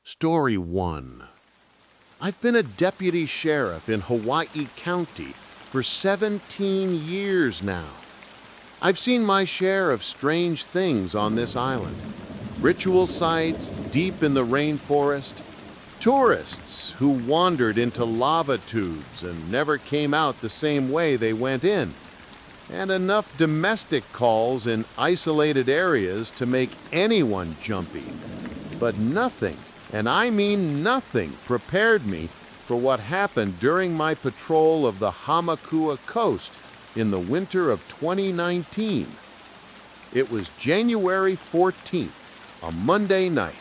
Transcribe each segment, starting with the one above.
Story 1. I've been a deputy sheriff in Hawaii County for 17 years now. I've seen my share of strange things on this island. Ritual sites deep in the rainforest, tourists who wandered into lava tubes and never came out the same way they went in, and enough domestic calls in isolated areas to make anyone jumpy. But nothing, and I mean nothing, prepared me for what happened during my patrol of the Hamakua Coast in the winter of 2019. It was January 14th, a Monday night.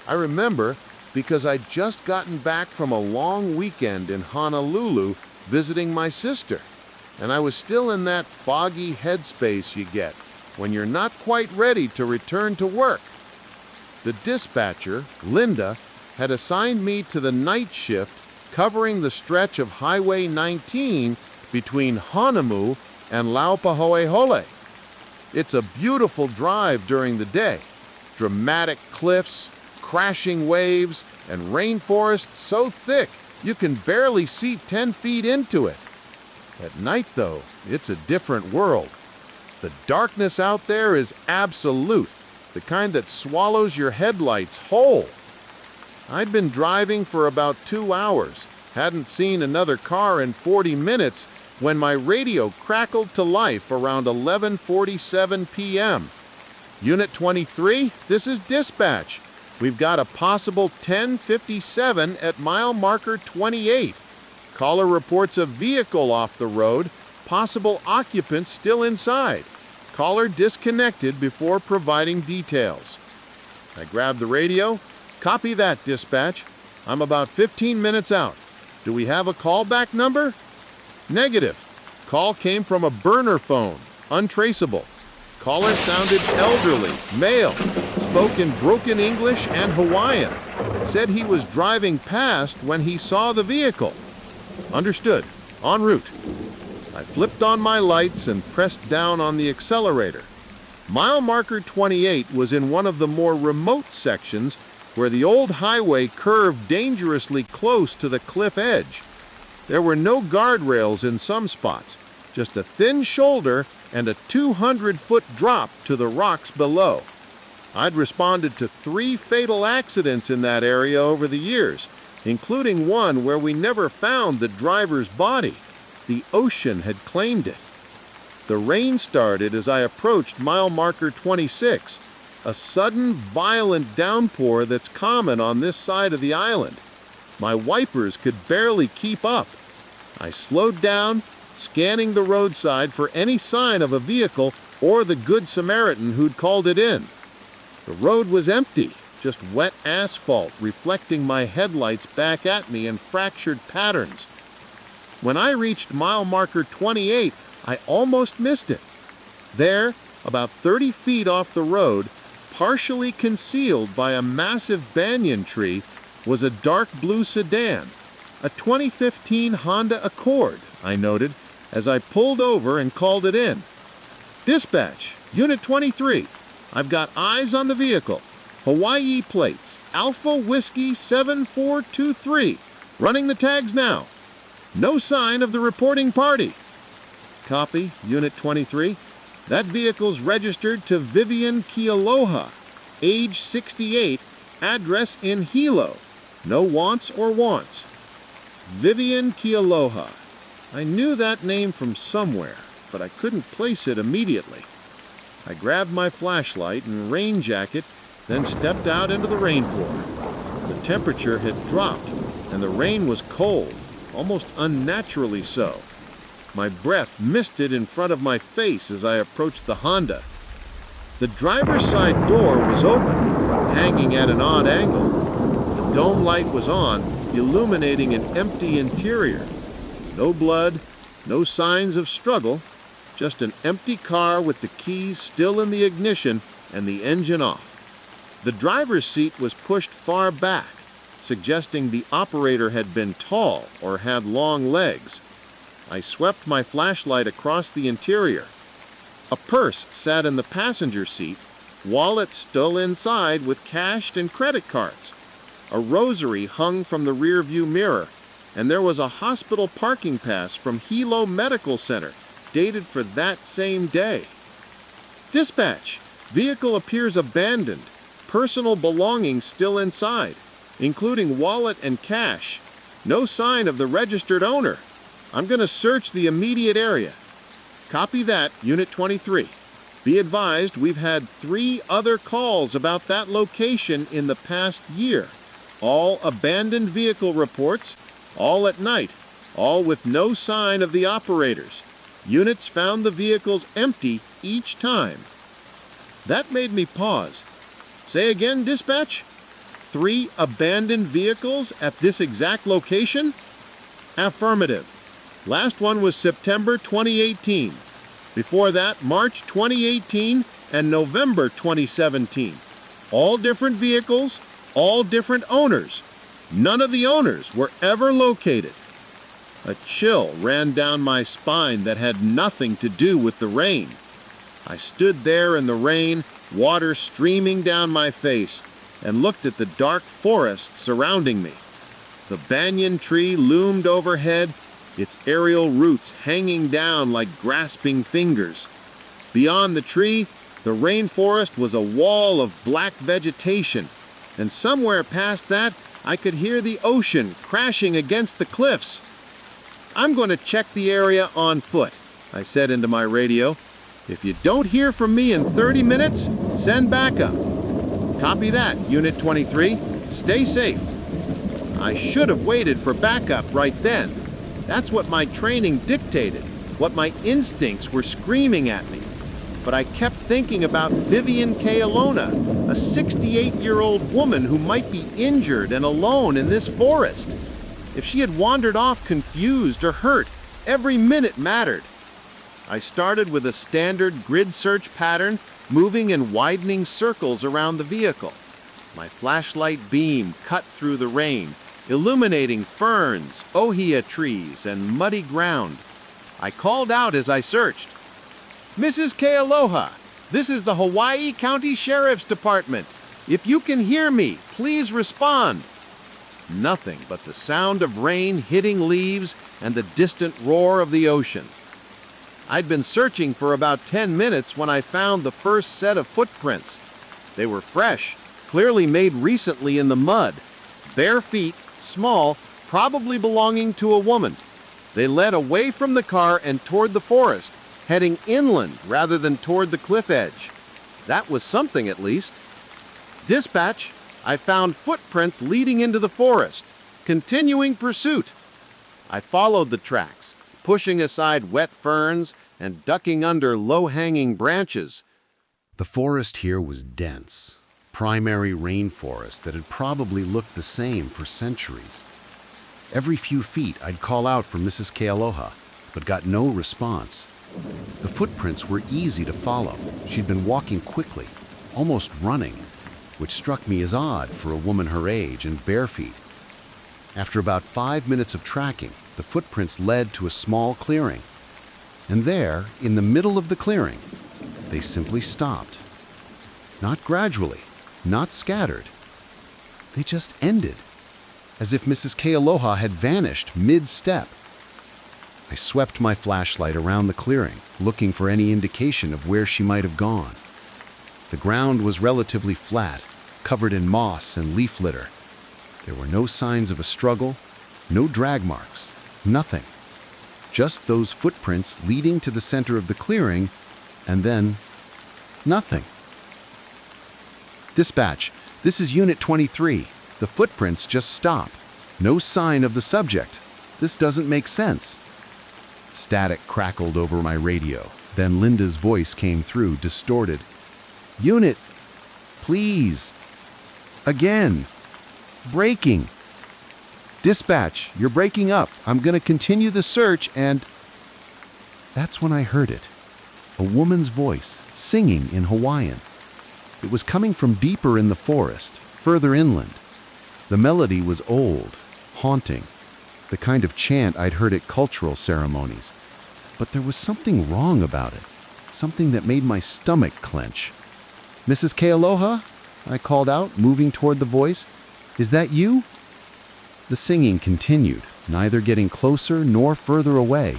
I remember because I'd just gotten back from a long weekend in Honolulu visiting my sister, and I was still in that foggy headspace you get when you're not quite ready to return to work. The dispatcher, Linda, had assigned me to the night shift covering the stretch of Highway 19 between Honolulu and Laupahoehoe. It's a beautiful drive during the day. Dramatic cliffs, crashing waves, and rainforest so thick you can barely see 10 feet into it. At night, though, it's a different world. The darkness out there is absolute, the kind that swallows your headlights whole. I'd been driving for about 2 hours, hadn't seen another car in 40 minutes when my radio crackled to life around 11:47 p.m. Unit 23, this is dispatch. We've got a possible 1057 at mile marker 28. Caller reports a vehicle off the road, possible occupants still inside. Caller disconnected before providing details. I grabbed the radio. Copy that, dispatch. I'm about 15 minutes out. Do we have a callback number? Negative. Call came from a burner phone, untraceable. Caller sounded elderly, male, spoke in broken English and Hawaiian. Said he was driving past when he saw the vehicle. Understood. En route. I flipped on my lights and pressed down on the accelerator. Mile marker 28 was in one of the more remote sections where the old highway curved dangerously close to the cliff edge. There were no guardrails in some spots, just a thin shoulder and a 200-foot drop to the rocks below. I'd responded to 3 fatal accidents in that area over the years, including one where we never found the driver's body. The ocean had claimed it. The rain started as I approached mile marker 26, a sudden, violent downpour that's common on this side of the island. My wipers could barely keep up. I slowed down, scanning the roadside for any sign of a vehicle or the Good Samaritan who'd called it in. The road was empty, just wet asphalt reflecting my headlights back at me in fractured patterns. When I reached mile marker 28, I almost missed it. There, about 30 feet off the road, partially concealed by a massive banyan tree, was a dark blue sedan, a 2015 Honda Accord, I noted, as I pulled over and called it in. Dispatch, Unit 23. I've got eyes on the vehicle. Hawaii plates, Alpha Whiskey 7423. Running the tags now. No sign of the reporting party. Copy, Unit 23. That vehicle's registered to Vivian Kealoha, age 68, address in Hilo. No wants or wants. Vivian Kealoha. I knew that name from somewhere, but I couldn't place it immediately. I grabbed my flashlight and rain jacket, then stepped out into the rainpour. The temperature had dropped, and the rain was cold, almost unnaturally so. My breath misted in front of my face as I approached the Honda. The driver's side door was open, hanging at an odd angle. The dome light was on, illuminating an empty interior. No blood, no signs of struggle, just an empty car with the keys still in the ignition and the engine off. The driver's seat was pushed far back, suggesting the operator had been tall or had long legs. I swept my flashlight across the interior. A purse sat in the passenger seat, wallet still inside with cash and credit cards. a rosary hung from the rearview mirror, and there was a hospital parking pass from Hilo Medical Center, dated for that same day. Dispatch! Vehicle appears abandoned. Personal belongings still inside, including wallet and cash. No sign of the registered owner. I'm going to search the immediate area. Copy that, Unit 23. Be advised, we've had 3 other calls about that location in the past year. All abandoned vehicle reports, all at night, all with no sign of the operators. Units found the vehicles empty each time. That made me pause. Say again, dispatch? 3 abandoned vehicles at this exact location? Affirmative. Last one was September 2018. Before that, March 2018 and November 2017. All different vehicles, all different owners. None of the owners were ever located. A chill ran down my spine that had nothing to do with the rain. I stood there in the rain, water streaming down my face, and looked at the dark forest surrounding me. The banyan tree loomed overhead, its aerial roots hanging down like grasping fingers. Beyond the tree, the rainforest was a wall of black vegetation, and somewhere past that, I could hear the ocean crashing against the cliffs. "I'm going to check the area on foot," I said into my radio. "If you don't hear from me in 30 minutes, send backup." Copy that, Unit 23. Stay safe. I should have waited for backup right then. That's what my training dictated, what my instincts were screaming at me. But I kept thinking about Vivian Kealona, a 68-year-old woman who might be injured and alone in this forest. If she had wandered off confused or hurt, every minute mattered. I started with a standard grid search pattern, moving in widening circles around the vehicle. My flashlight beam cut through the rain, illuminating ferns, ohia trees, and muddy ground. I called out as I searched. "Mrs. Kealoha, this is the Hawaii County Sheriff's Department. If you can hear me, please respond." Nothing but the sound of rain hitting leaves and the distant roar of the ocean. I'd been searching for about 10 minutes when I found the first set of footprints. They were fresh, clearly made recently in the mud. Bare feet, small, probably belonging to a woman. They led away from the car and toward the forest, heading inland rather than toward the cliff edge. That was something, at least. "Dispatch, I found footprints leading into the forest. Continuing pursuit." I followed the tracks, pushing aside wet ferns and ducking under low-hanging branches. The forest here was dense, primary rainforest that had probably looked the same for centuries. Every few feet I'd call out for Mrs. Kealoha, but got no response. The footprints were easy to follow. She'd been walking quickly, almost running, which struck me as odd for a woman her age and bare feet. After about 5 minutes of tracking, the footprints led to a small clearing. And there, in the middle of the clearing, they simply stopped. Not gradually, not scattered. They just ended, as if Mrs. Kealoha had vanished mid-step. I swept my flashlight around the clearing, looking for any indication of where she might have gone. The ground was relatively flat, covered in moss and leaf litter. There were no signs of a struggle, no drag marks, nothing. Just those footprints leading to the center of the clearing, and then nothing. "Dispatch, this is Unit 23. The footprints just stop. No sign of the subject. This doesn't make sense." Static crackled over my radio. Then Linda's voice came through, distorted. "Unit, please. Again. Breaking. Dispatch, you're breaking up. I'm going to continue the search and..." That's when I heard it. A woman's voice, singing in Hawaiian. It was coming from deeper in the forest, further inland. The melody was old, haunting, the kind of chant I'd heard at cultural ceremonies. But there was something wrong about it, something that made my stomach clench. "Mrs. Kealoha?" I called out, moving toward the voice. Is that you?" The singing continued, neither getting closer nor further away.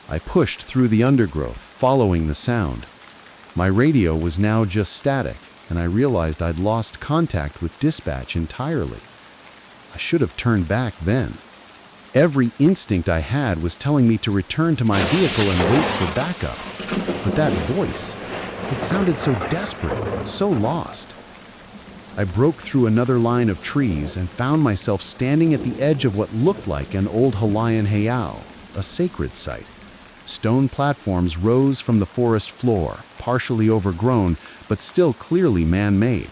I pushed through the undergrowth, following the sound. My radio was now just static, and I realized I'd lost contact with dispatch entirely. I should have turned back then. Every instinct I had was telling me to return to my vehicle and wait for backup. But that voice, it sounded so desperate, so lost. I broke through another line of trees and found myself standing at the edge of what looked like an old Hawaiian heiau, a sacred site. Stone platforms rose from the forest floor, partially overgrown, but still clearly man-made.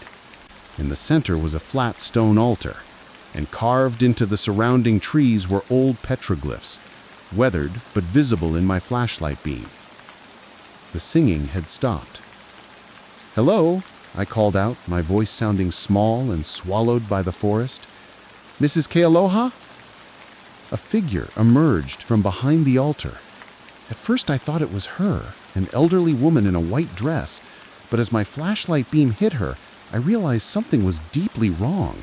In the center was a flat stone altar, and carved into the surrounding trees were old petroglyphs, weathered but visible in my flashlight beam. The singing had stopped. "Hello?" I called out, my voice sounding small and swallowed by the forest. "Mrs. Kealoha?" A figure emerged from behind the altar. At first I thought it was her, an elderly woman in a white dress, but as my flashlight beam hit her, I realized something was deeply wrong.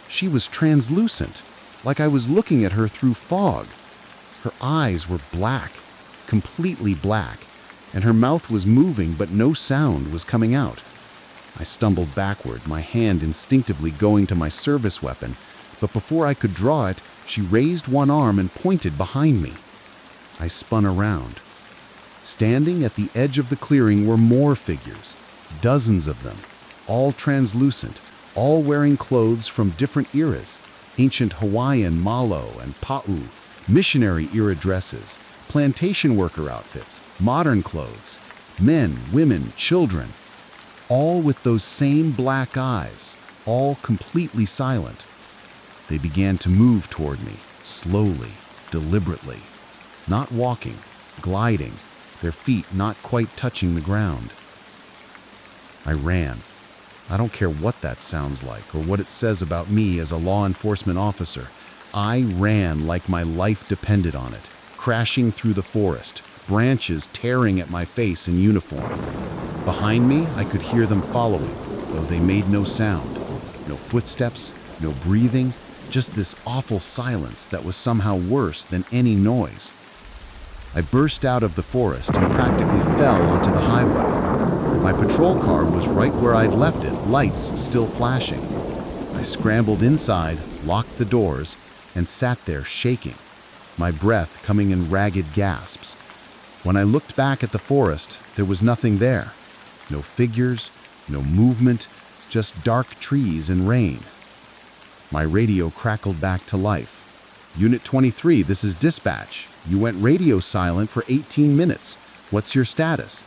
She was translucent, like I was looking at her through fog. Her eyes were black, completely black, and her mouth was moving but no sound was coming out. I stumbled backward, my hand instinctively going to my service weapon, but before I could draw it, she raised one arm and pointed behind me. I spun around. Standing at the edge of the clearing were more figures, dozens of them, all translucent, all wearing clothes from different eras, ancient Hawaiian malo and pa'u, missionary-era dresses, plantation worker outfits, modern clothes, men, women, children, all with those same black eyes, all completely silent. They began to move toward me, slowly, deliberately, not walking, gliding, their feet not quite touching the ground. I ran. I don't care what that sounds like or what it says about me as a law enforcement officer. I ran like my life depended on it, crashing through the forest, branches tearing at my face in uniform. Behind me, I could hear them following, though they made no sound. No footsteps, no breathing, just this awful silence that was somehow worse than any noise. I burst out of the forest and practically fell onto the highway. My patrol car was right where I'd left it, lights still flashing. I scrambled inside, locked the doors, and sat there shaking, my breath coming in ragged gasps. When I looked back at the forest, there was nothing there. No figures, no movement, just dark trees and rain. My radio crackled back to life. "Unit 23, this is dispatch. You went radio silent for 18 minutes. What's your status?"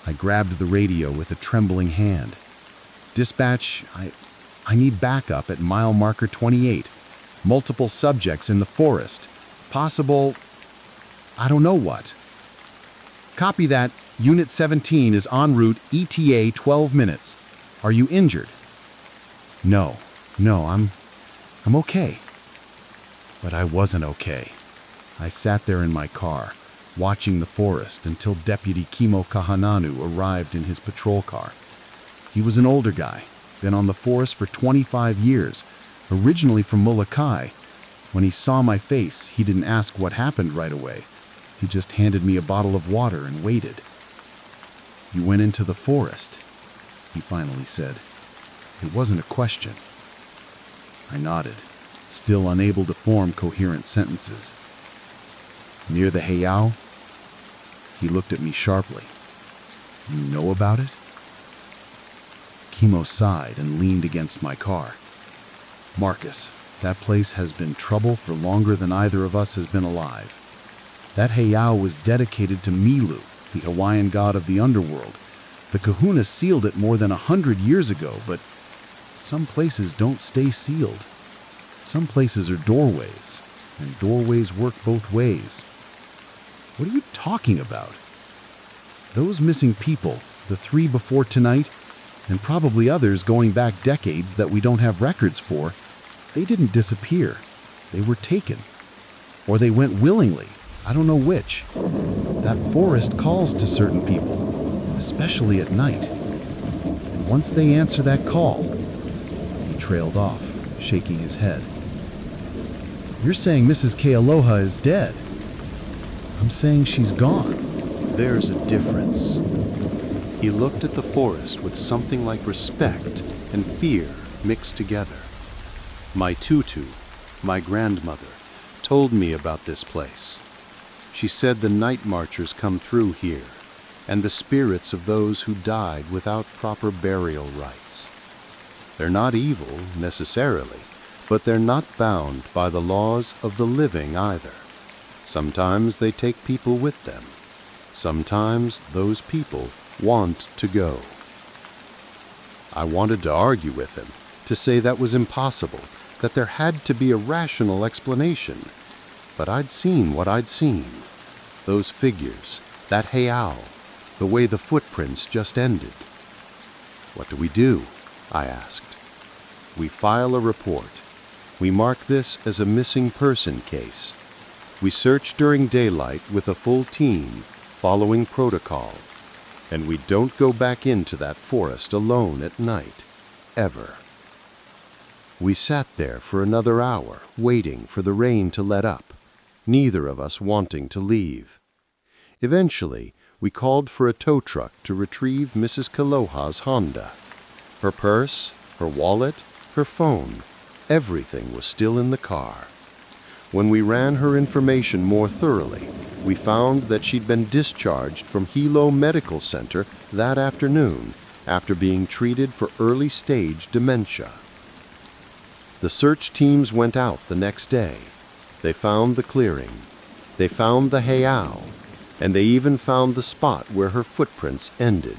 I grabbed the radio with a trembling hand. "Dispatch, I need backup at mile marker 28. Multiple subjects in the forest. Possible, I don't know what." "Copy that. Unit 17 is en route, ETA 12 minutes. Are you injured?" No, I'm okay." But I wasn't okay. I sat there in my car, watching the forest until Deputy Kimo Kahananu arrived in his patrol car. He was an older guy, been on the force for 25 years, originally from Molokai. When he saw my face, he didn't ask what happened right away. He just handed me a bottle of water and waited. "You went into the forest," he finally said. It wasn't a question. I nodded, still unable to form coherent sentences. "Near the heiau?" He looked at me sharply. "You know about it?" Kimo sighed and leaned against my car. "Marcus, that place has been trouble for longer than either of us has been alive. That heiau was dedicated to Milu, the Hawaiian god of the underworld. The kahuna sealed it more than 100 years ago, but some places don't stay sealed. Some places are doorways, and doorways work both ways." "What are you talking about?" "Those missing people, the 3 before tonight, and probably others going back decades that we don't have records for, they didn't disappear. They were taken. Or they went willingly. I don't know which. That forest calls to certain people, especially at night. And once they answer that call..." He trailed off, shaking his head. You're saying Mrs. Kealoha is dead. I'm saying she's gone. There's a difference. He looked at the forest with something like respect and fear mixed together. My tutu, my grandmother, told me about this place. She said the night marchers come through here, and the spirits of those who died without proper burial rites. They're not evil, necessarily, but they're not bound by the laws of the living either. Sometimes they take people with them. Sometimes those people want to go. I wanted to argue with him, to say that was impossible, that there had to be a rational explanation. But I'd seen what I'd seen. Those figures, that heiau, the way the footprints just ended. What do? I asked. We file a report. We mark this as a missing person case. We search during daylight with a full team, following protocol. And we don't go back into that forest alone at night, ever. We sat there for another hour, waiting for the rain to let up, neither of us wanting to leave. Eventually, we called for a tow truck to retrieve Mrs. Kealoha's Honda. Her purse, her wallet, her phone, everything was still in the car. When we ran her information more thoroughly, we found that she'd been discharged from Hilo Medical Center that afternoon after being treated for early-stage dementia. The search teams went out the next day. They found the clearing. They found the heiau, and they even found the spot where her footprints ended.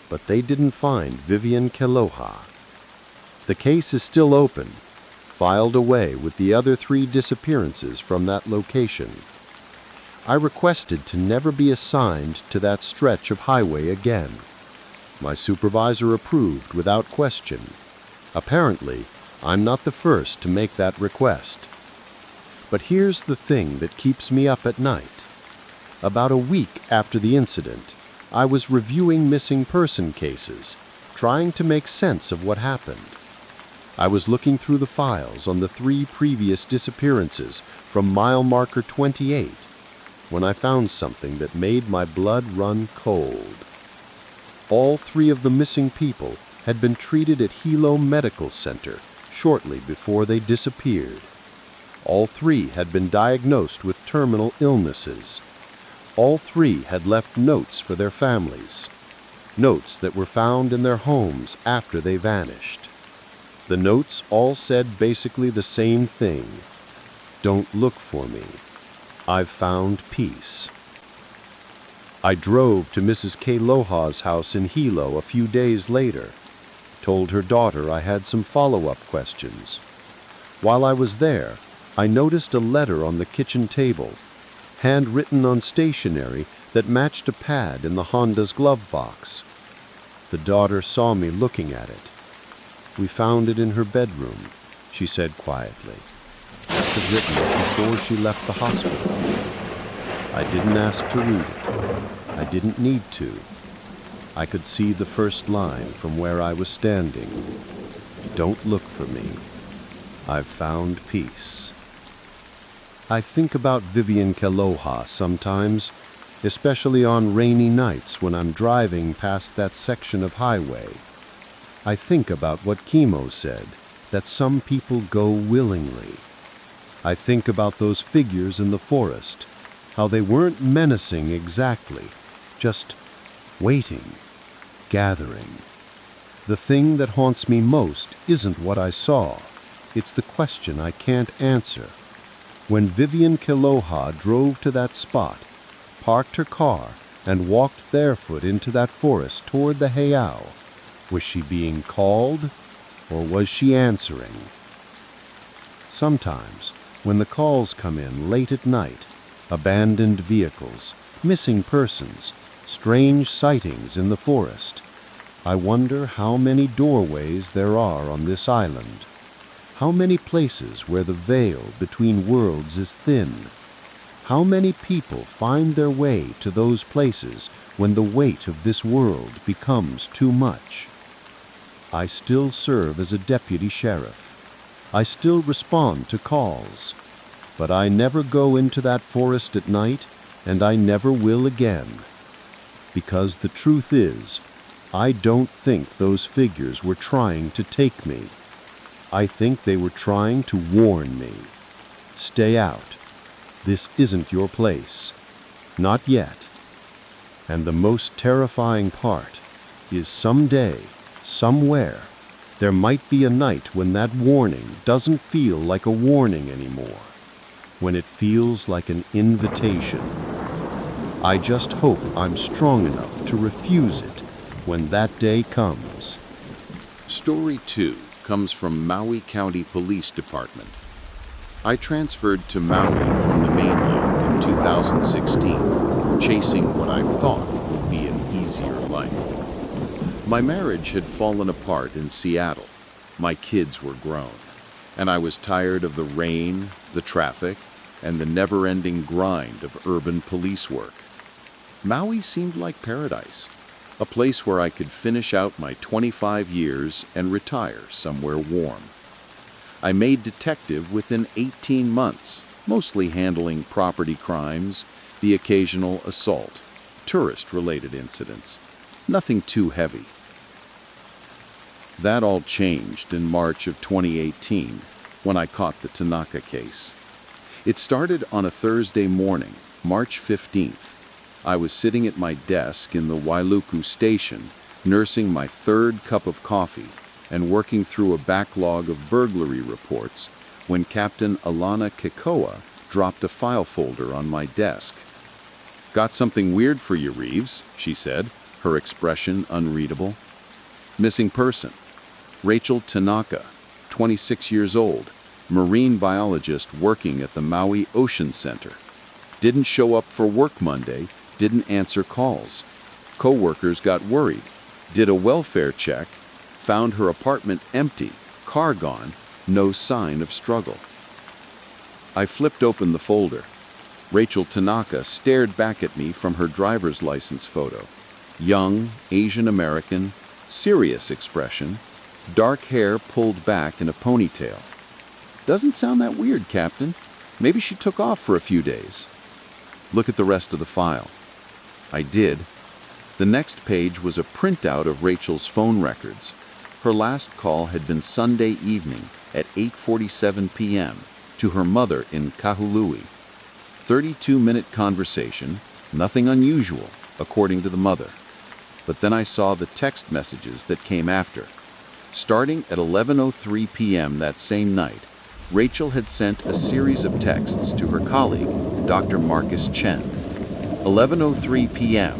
But they didn't find Vivian Kealoha. The case is still open, filed away with the other 3 disappearances from that location. I requested to never be assigned to that stretch of highway again. My supervisor approved without question. Apparently, I'm not the first to make that request. But here's the thing that keeps me up at night. About a week after the incident, I was reviewing missing person cases, trying to make sense of what happened. I was looking through the files on the 3 previous disappearances from mile marker 28 when I found something that made my blood run cold. All 3 of the missing people had been treated at Hilo Medical Center shortly before they disappeared. All 3 had been diagnosed with terminal illnesses. All 3 had left notes for their families, notes that were found in their homes after they vanished. The notes all said basically the same thing. Don't look for me. I've found peace. I drove to Mrs. Kealoha's house in Hilo a few days later, told her daughter I had some follow-up questions. While I was there, I noticed a letter on the kitchen table, handwritten on stationery that matched a pad in the Honda's glove box. The daughter saw me looking at it. We found it in her bedroom, she said quietly. Must have written it before she left the hospital. I didn't ask to read it. I didn't need to. I could see the first line from where I was standing. Don't look for me. I've found peace. I think about Vivian Kealoha sometimes, especially on rainy nights when I'm driving past that section of highway. I think about what Kimo said, that some people go willingly. I think about those figures in the forest, how they weren't menacing exactly, just waiting, gathering. The thing that haunts me most isn't what I saw, it's the question I can't answer. When Vivian Kealoha drove to that spot, parked her car, and walked barefoot into that forest toward the heiau, was she being called, or was she answering? Sometimes, when the calls come in late at night, abandoned vehicles, missing persons, strange sightings in the forest, I wonder how many doorways there are on this island, how many places where the veil between worlds is thin, how many people find their way to those places when the weight of this world becomes too much. I still serve as a deputy sheriff. I still respond to calls. But I never go into that forest at night, and I never will again. Because the truth is, I don't think those figures were trying to take me. I think they were trying to warn me. Stay out. This isn't your place. Not yet. And the most terrifying part is someday, somewhere, there might be a night when that warning doesn't feel like a warning anymore, when it feels like an invitation. I just hope I'm strong enough to refuse it when that day comes. Story 2 comes from Maui County Police Department. I transferred to Maui from the mainland in 2016, chasing what I thought would be an easier life. My marriage had fallen apart in Seattle. My kids were grown, and I was tired of the rain, the traffic, and the never-ending grind of urban police work. Maui seemed like paradise, a place where I could finish out my 25 years and retire somewhere warm. I made detective within 18 months, mostly handling property crimes, the occasional assault, tourist-related incidents, nothing too heavy. That all changed in March of 2018 when I caught the Tanaka case. It started on a Thursday morning, March 15th. I was sitting at my desk in the Wailuku station, nursing my third cup of coffee and working through a backlog of burglary reports when Captain Alana Kekoa dropped a file folder on my desk. "Got something weird for you, Reeves," she said, her expression unreadable. "Missing person. Rachel Tanaka, 26 years old, marine biologist working at the Maui Ocean Center. Didn't show up for work Monday, didn't answer calls. Co-workers got worried, did a welfare check, found her apartment empty, car gone, no sign of struggle." I flipped open the folder. Rachel Tanaka stared back at me from her driver's license photo. Young, Asian American, serious expression, dark hair pulled back in a ponytail. "Doesn't sound that weird, Captain. Maybe she took off for a few days." "Look at the rest of the file." I did. The next page was a printout of Rachel's phone records. Her last call had been Sunday evening at 8:47 p.m. to her mother in Kahului. 32-minute conversation, nothing unusual, according to the mother. But then I saw the text messages that came after. Starting at 11:03 p.m. that same night, Rachel had sent a series of texts to her colleague, Dr. Marcus Chen. 11:03 p.m.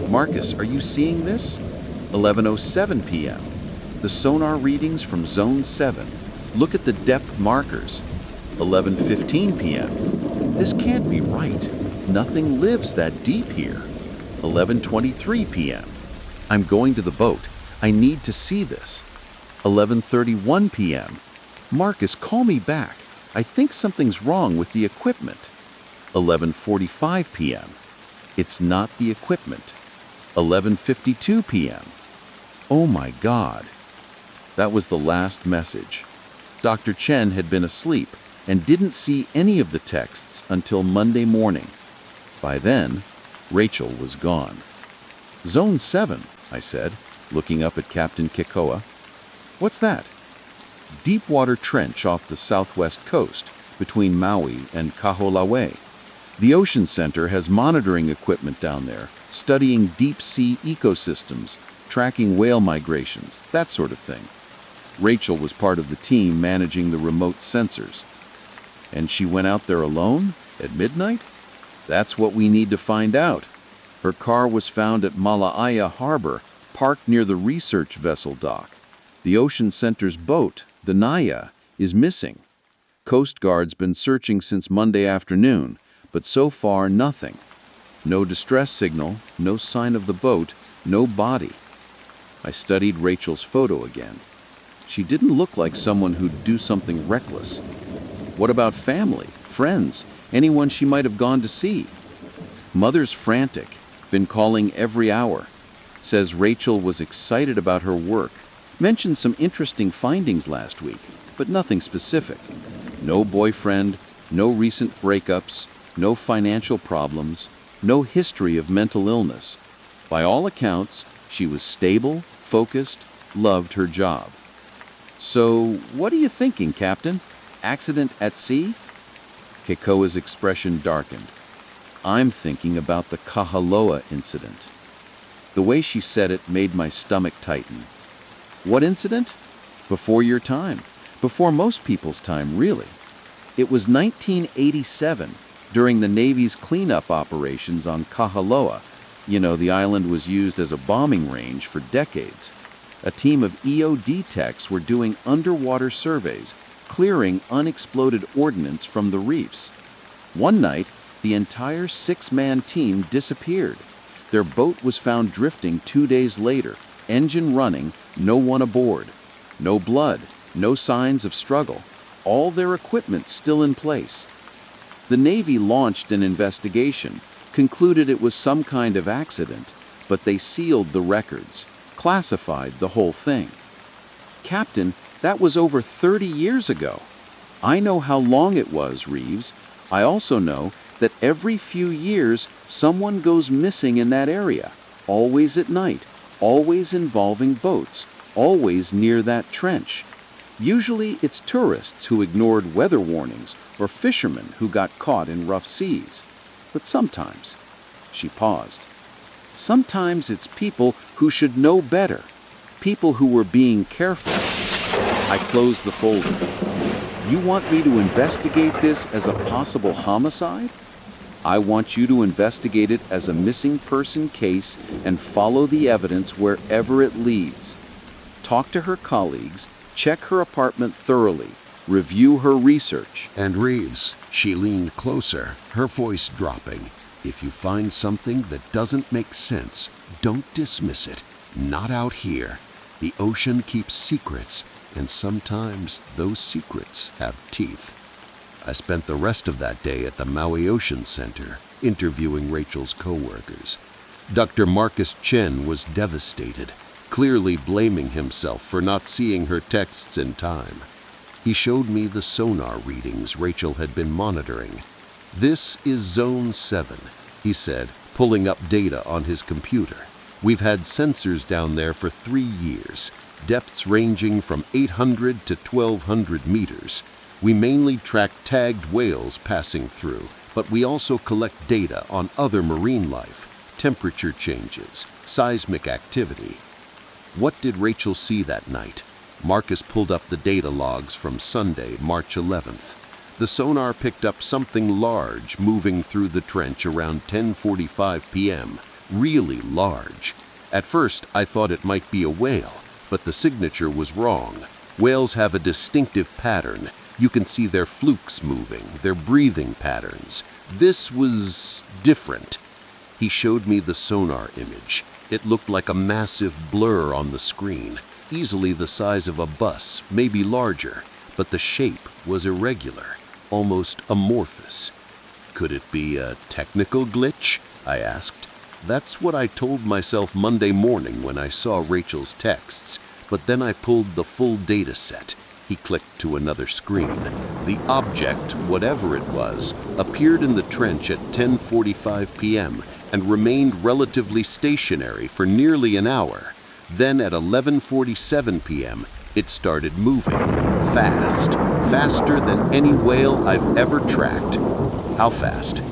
"Marcus, are you seeing this?" 11:07 p.m. "The sonar readings from Zone 7. Look at the depth markers." 11:15 p.m. "This can't be right. Nothing lives that deep here." 11:23 p.m. "I'm going to the boat. I need to see this." 11:31 p.m. "Marcus, call me back. I think something's wrong with the equipment." 11:45 p.m. "It's not the equipment." 11:52 p.m. "Oh my God." That was the last message. Dr. Chen had been asleep and didn't see any of the texts until Monday morning. By then, Rachel was gone. "Zone 7, I said, looking up at Captain Kekoa. "What's that?" "Deepwater trench off the southwest coast, between Maui and Kahului. The Ocean Center has monitoring equipment down there, studying deep-sea ecosystems, tracking whale migrations, that sort of thing. Rachel was part of the team managing the remote sensors." "And she went out there alone? At midnight?" "That's what we need to find out. Her car was found at Mala'aia Harbor, parked near the research vessel dock. The Ocean Center's boat, the Naya, is missing. Coast Guard's been searching since Monday afternoon, but so far nothing. No distress signal, no sign of the boat, no body." I studied Rachel's photo again. She didn't look like someone who'd do something reckless. What about family, friends, anyone she might have gone to see? "Mother's frantic, been calling every hour. Says Rachel was excited about her work, mentioned some interesting findings last week. but nothing specific. No boyfriend, no recent breakups, no financial problems, no history of mental illness. By all accounts, she was stable, focused, loved her job. So, what are you thinking, Captain? Accident at sea? Kekoa's expression darkened. I'm thinking about the Kahaloa incident. The way she said it made my stomach tighten. What incident? Before your time. Before most people's time, really. It was 1987, during the Navy's cleanup operations on Kahaloa. You know, the island was used as a bombing range for decades. A team of EOD techs were doing underwater surveys, clearing unexploded ordnance from the reefs. One night, the entire 6-man team disappeared. Their boat was found drifting 2 days later, engine running, no one aboard. No blood, no signs of struggle, all their equipment still in place. The Navy launched an investigation, concluded it was some kind of accident, but they sealed the records, classified the whole thing. Captain, that was over 30 years ago. I know how long it was, Reeves. I also know that every few years someone goes missing in that area, always at night, always involving boats, always near that trench. Usually it's tourists who ignored weather warnings or fishermen who got caught in rough seas. But sometimes, she paused, sometimes it's people who should know better, people who were being careful. I closed the folder. You want me to investigate this as a possible homicide? I want you to investigate it as a missing person case and follow the evidence wherever it leads. Talk to her colleagues, check her apartment thoroughly, review her research. And Reeves, she leaned closer, her voice dropping. If you find something that doesn't make sense, don't dismiss it. Not out here. The ocean keeps secrets, and sometimes those secrets have teeth. I spent the rest of that day at the Maui Ocean Center, interviewing Rachel's co-workers. Dr. Marcus Chen was devastated, clearly blaming himself for not seeing her texts in time. He showed me the sonar readings Rachel had been monitoring. This is Zone 7, he said, pulling up data on his computer. We've had sensors down there for 3 years, depths ranging from 800 to 1,200 meters. We mainly track tagged whales passing through, but we also collect data on other marine life, temperature changes, seismic activity. What did Rachel see that night? Marcus pulled up the data logs from Sunday, March 11th. The sonar picked up something large moving through the trench around 10:45 p.m. Really large. At first, I thought it might be a whale, but the signature was wrong. Whales have a distinctive pattern. You can see their flukes moving, their breathing patterns. This was different. He showed me the sonar image. It looked like a massive blur on the screen, easily the size of a bus, maybe larger, but the shape was irregular, almost amorphous. Could it be a technical glitch? I asked. That's what I told myself Monday morning when I saw Rachel's texts, but then I pulled the full data set. He clicked to another screen. The object, whatever it was, appeared in the trench at 10:45 p.m. and remained relatively stationary for nearly an hour. Then at 11:47 p.m., it started moving, fast, faster than any whale I've ever tracked. How fast?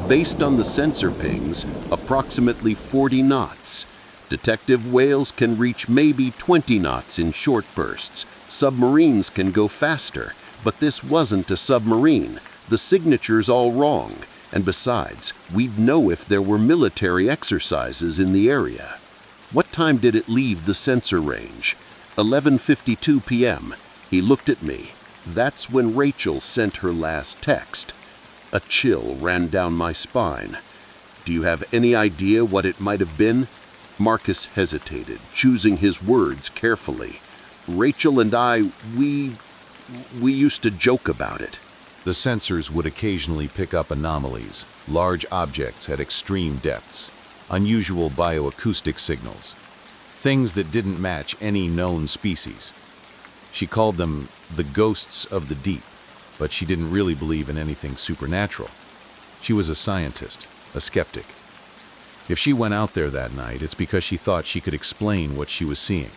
Based on the sensor pings, approximately 40 knots. Detective whales can reach maybe 20 knots in short bursts. Submarines can go faster, but this wasn't a submarine. The signature's all wrong. And besides, we'd know if there were military exercises in the area. What time did it leave the sensor range? 11:52 p.m. He looked at me. That's when Rachel sent her last text. A chill ran down my spine. Do you have any idea what it might have been? Marcus hesitated, choosing his words carefully. Rachel and I, we used to joke about it. The sensors would occasionally pick up anomalies, large objects at extreme depths, unusual bioacoustic signals, things that didn't match any known species. She called them the ghosts of the deep, but she didn't really believe in anything supernatural. She was a scientist, a skeptic. If she went out there that night, it's because she thought she could explain what she was seeing.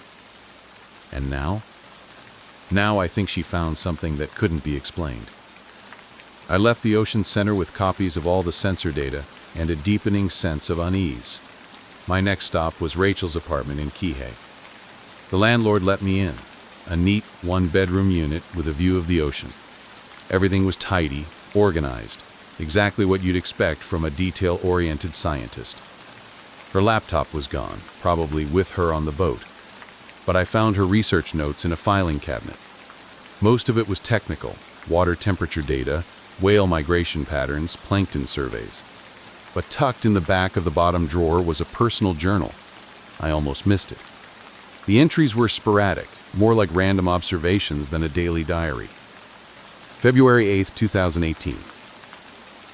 And now? Now I think she found something that couldn't be explained. I left the Ocean Center with copies of all the sensor data and a deepening sense of unease. My next stop was Rachel's apartment in Kihei. The landlord let me in, a neat one-bedroom unit with a view of the ocean. Everything was tidy, organized, exactly what you'd expect from a detail-oriented scientist. Her laptop was gone, probably with her on the boat, but I found her research notes in a filing cabinet. Most of it was technical, water temperature data, whale migration patterns, plankton surveys. But tucked in the back of the bottom drawer was a personal journal. I almost missed it. The entries were sporadic, more like random observations than a daily diary. February 8, 2018.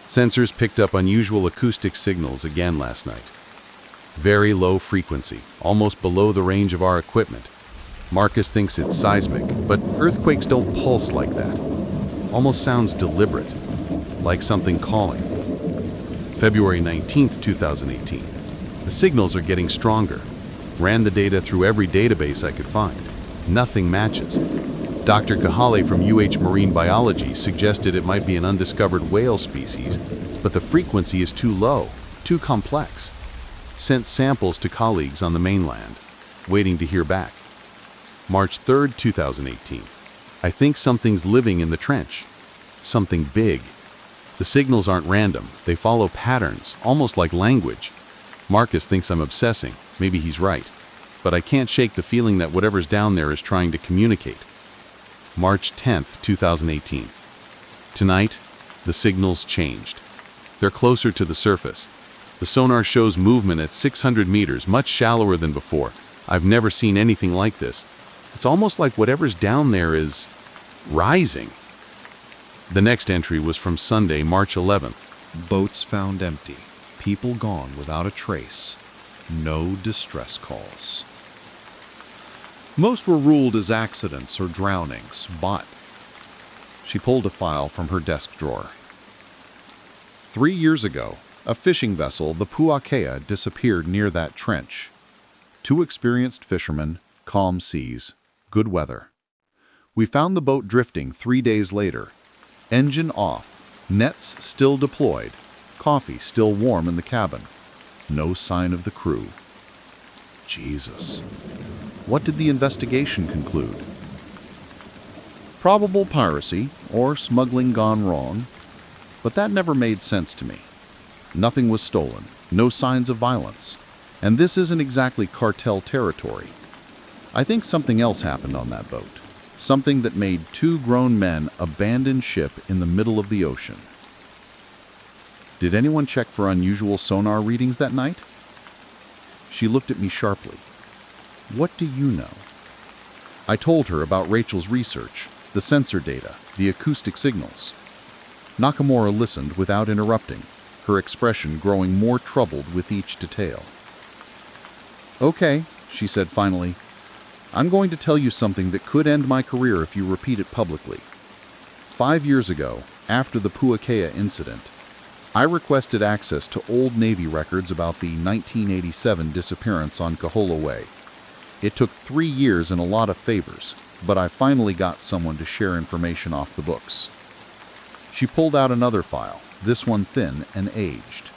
Sensors picked up unusual acoustic signals again last night. Very low frequency, almost below the range of our equipment. Marcus thinks it's seismic, but earthquakes don't pulse like that. Almost sounds deliberate, like something calling. February 19, 2018. The signals are getting stronger. Ran the data through every database I could find. Nothing matches. Dr. Kahale from Marine Biology suggested it might be an undiscovered whale species, but the frequency is too low, too complex. Sent samples to colleagues on the mainland, waiting to hear back. March 3, 2018. I think something's living in the trench. Something big. The signals aren't random. They follow patterns, almost like language. Marcus thinks I'm obsessing. Maybe he's right. But I can't shake the feeling that whatever's down there is trying to communicate. March 10, 2018. Tonight, the signals changed. They're closer to the surface. The sonar shows movement at 600 meters, much shallower than before. I've never seen anything like this. It's almost like whatever's down there is rising. The next entry was from Sunday, March 11th. Boats found empty. People gone without a trace. No distress calls. Most were ruled as accidents or drownings, but... She pulled a file from her desk drawer. 3 years ago, a fishing vessel, the Puakea, disappeared near that trench. 2 experienced fishermen, calm seas, good weather. We found the boat drifting 3 days later. Engine off, nets still deployed, coffee still warm in the cabin. No sign of the crew. Jesus. What did the investigation conclude? Probable piracy or smuggling gone wrong, but that never made sense to me. Nothing was stolen, no signs of violence, and this isn't exactly cartel territory. I think something else happened on that boat. Something that made 2 grown men abandon ship in the middle of the ocean. Did anyone check for unusual sonar readings that night? She looked at me sharply. What do you know? I told her about Rachel's research, the sensor data, the acoustic signals. Nakamura listened without interrupting, her expression growing more troubled with each detail. Okay, she said finally. I'm going to tell you something that could end my career if you repeat it publicly. 5 years ago, after the Puakea incident, I requested access to old Navy records about the 1987 disappearance on Kahole. It took 3 years and a lot of favors, but I finally got someone to share information off the books. She pulled out another file, this one thin and aged.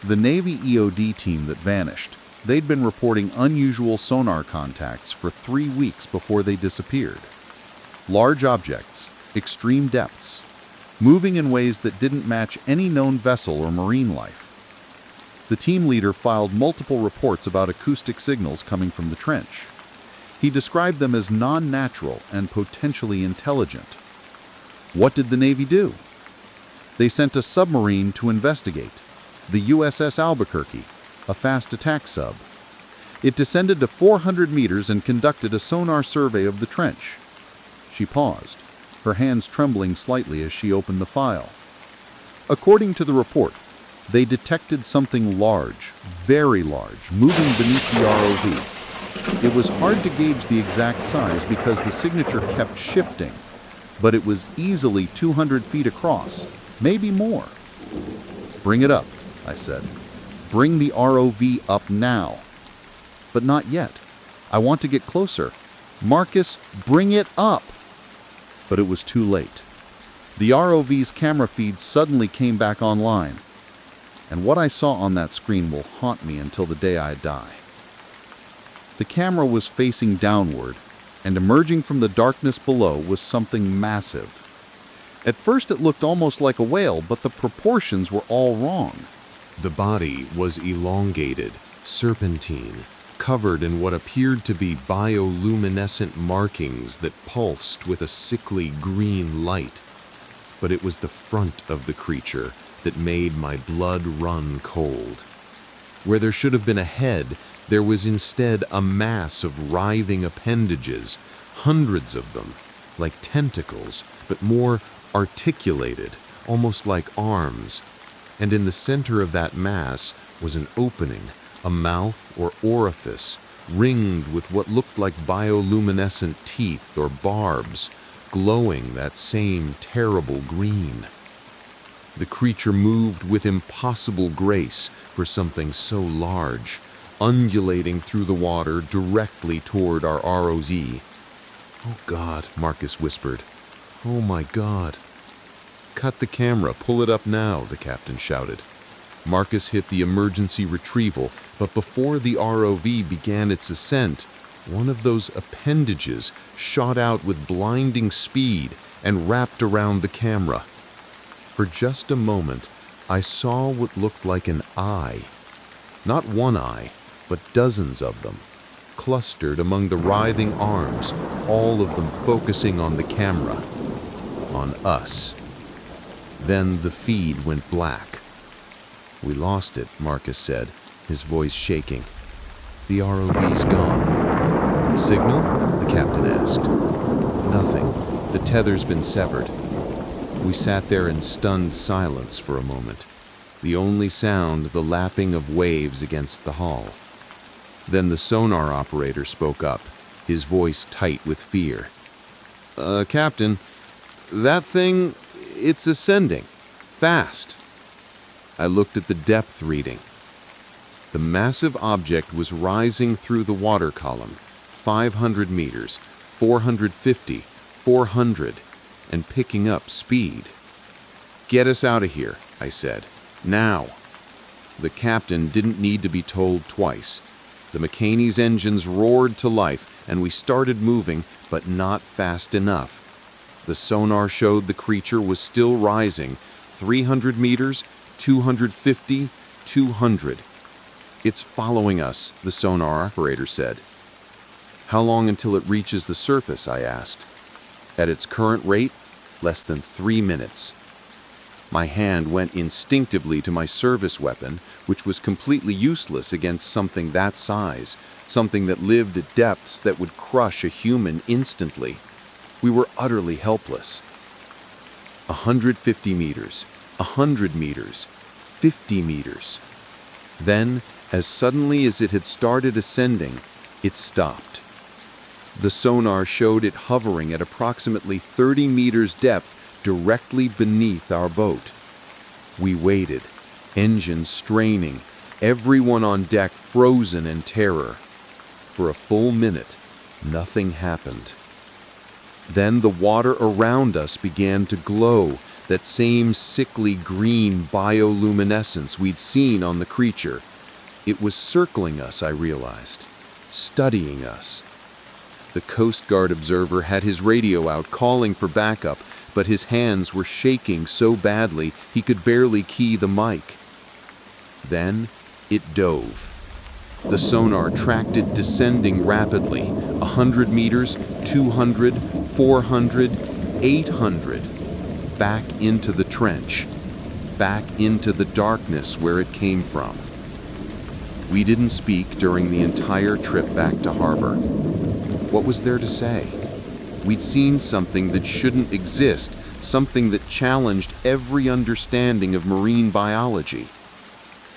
The Navy EOD team that vanished, they'd been reporting unusual sonar contacts for 3 weeks before they disappeared. Large objects, extreme depths, moving in ways that didn't match any known vessel or marine life. The team leader filed multiple reports about acoustic signals coming from the trench. He described them as non-natural and potentially intelligent. What did the Navy do? They sent a submarine to investigate, the USS Albuquerque, a fast attack sub. It descended to 400 meters and conducted a sonar survey of the trench. She paused, her hands trembling slightly as she opened the file. According to the report, they detected something large, very large, moving beneath the ROV. It was hard to gauge the exact size because the signature kept shifting, but it was easily 200 feet across, maybe more. "Bring it up," I said. "Bring the ROV up now." "But not yet. I want to get closer. Marcus, bring it up!" But it was too late. The ROV's camera feed suddenly came back online, and what I saw on that screen will haunt me until the day I die. The camera was facing downward, and emerging from the darkness below was something massive. At first it looked almost like a whale, but the proportions were all wrong. The body was elongated, serpentine, covered in what appeared to be bioluminescent markings that pulsed with a sickly green light. But it was the front of the creature that made my blood run cold. Where there should have been a head, there was instead a mass of writhing appendages, hundreds of them, like tentacles, but more articulated, almost like arms. And in the center of that mass was an opening, a mouth or orifice, ringed with what looked like bioluminescent teeth or barbs, glowing that same terrible green. The creature moved with impossible grace for something so large, undulating through the water directly toward our ROZ. "Oh God," Marcus whispered. "Oh my God." "Cut the camera, pull it up now," the captain shouted. Marcus hit the emergency retrieval, but before the ROV began its ascent, one of those appendages shot out with blinding speed and wrapped around the camera. For just a moment, I saw what looked like an eye. Not one eye, but dozens of them, clustered among the writhing arms, all of them focusing on the camera, on us. Then the feed went black. "We lost it," Marcus said, his voice shaking. "The ROV's gone." "Signal?" the captain asked. "Nothing. The tether's been severed." We sat there in stunned silence for a moment, the only sound the lapping of waves against the hull. Then the sonar operator spoke up, his voice tight with fear. Captain, that thing, it's ascending. Fast." I looked at the depth reading. The massive object was rising through the water column, 500 meters, 450, 400, and picking up speed. "Get us out of here," I said. "Now." The captain didn't need to be told twice. The Makani's engines roared to life, and we started moving, but not fast enough. The sonar showed the creature was still rising, 300 meters, 250, 200. "It's following us," the sonar operator said. "How long until it reaches the surface?" I asked. "At its current rate, less than 3 minutes." My hand went instinctively to my service weapon, which was completely useless against something that size, something that lived at depths that would crush a human instantly. We were utterly helpless. 150 meters, 100 meters, 50 meters. Then, as suddenly as it had started ascending, it stopped. The sonar showed it hovering at approximately 30 meters depth directly beneath our boat. We waited, engines straining, everyone on deck frozen in terror. For a full minute, nothing happened. Then the water around us began to glow, that same sickly green bioluminescence we'd seen on the creature. It was circling us, I realized, studying us. The Coast Guard observer had his radio out calling for backup, but his hands were shaking so badly he could barely key the mic. Then it dove. The sonar tracked it descending rapidly, 100 meters, 200, 400, 800, back into the trench, back into the darkness where it came from. We didn't speak during the entire trip back to harbor. What was there to say? We'd seen something that shouldn't exist, something that challenged every understanding of marine biology.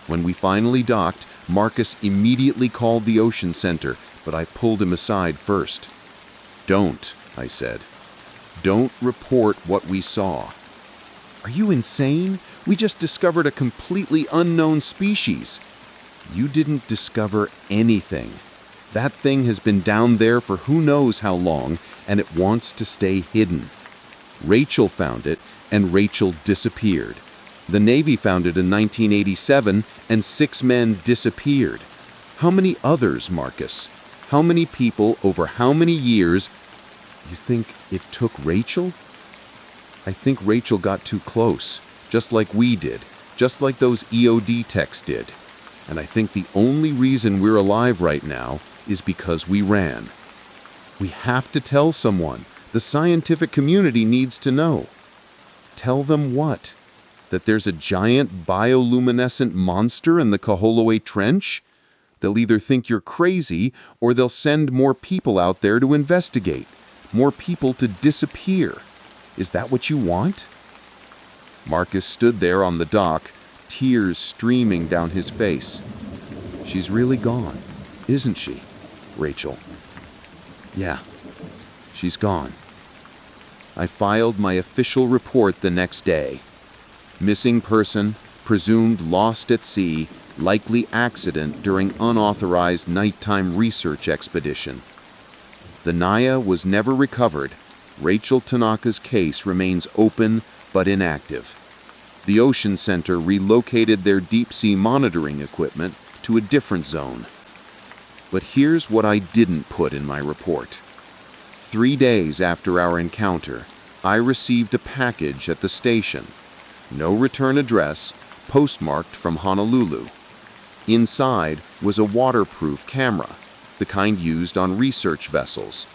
When we finally docked, Marcus immediately called the Ocean Center, but I pulled him aside first. "Don't," I said. "Don't report what we saw." "Are you insane? We just discovered a completely unknown species." "You didn't discover anything. That thing has been down there for who knows how long, and it wants to stay hidden. Rachel found it, and Rachel disappeared. The Navy found it in 1987, and 6 men disappeared. How many others, Marcus? How many people over how many years? You think it took Rachel?" "I think Rachel got too close, just like we did, just like those EOD techs did. And I think the only reason we're alive right now is because we ran. We have to tell someone. The scientific community needs to know." "Tell them what? That there's a giant bioluminescent monster in the Kaho'olawe Trench? They'll either think you're crazy, or they'll send more people out there to investigate, more people to disappear. Is that what you want?" Marcus stood there on the dock, tears streaming down his face. "She's really gone, isn't she, Rachel?" "Yeah, she's gone." I filed my official report the next day. Missing person, presumed lost at sea, likely accident during unauthorized nighttime research expedition. The Naya was never recovered. Rachel Tanaka's case remains open but inactive. The Ocean Center relocated their deep-sea monitoring equipment to a different zone. But here's what I didn't put in my report. 3 days after our encounter, I received a package at the station. No return address, postmarked from Honolulu. Inside was a waterproof camera, the kind used on research vessels.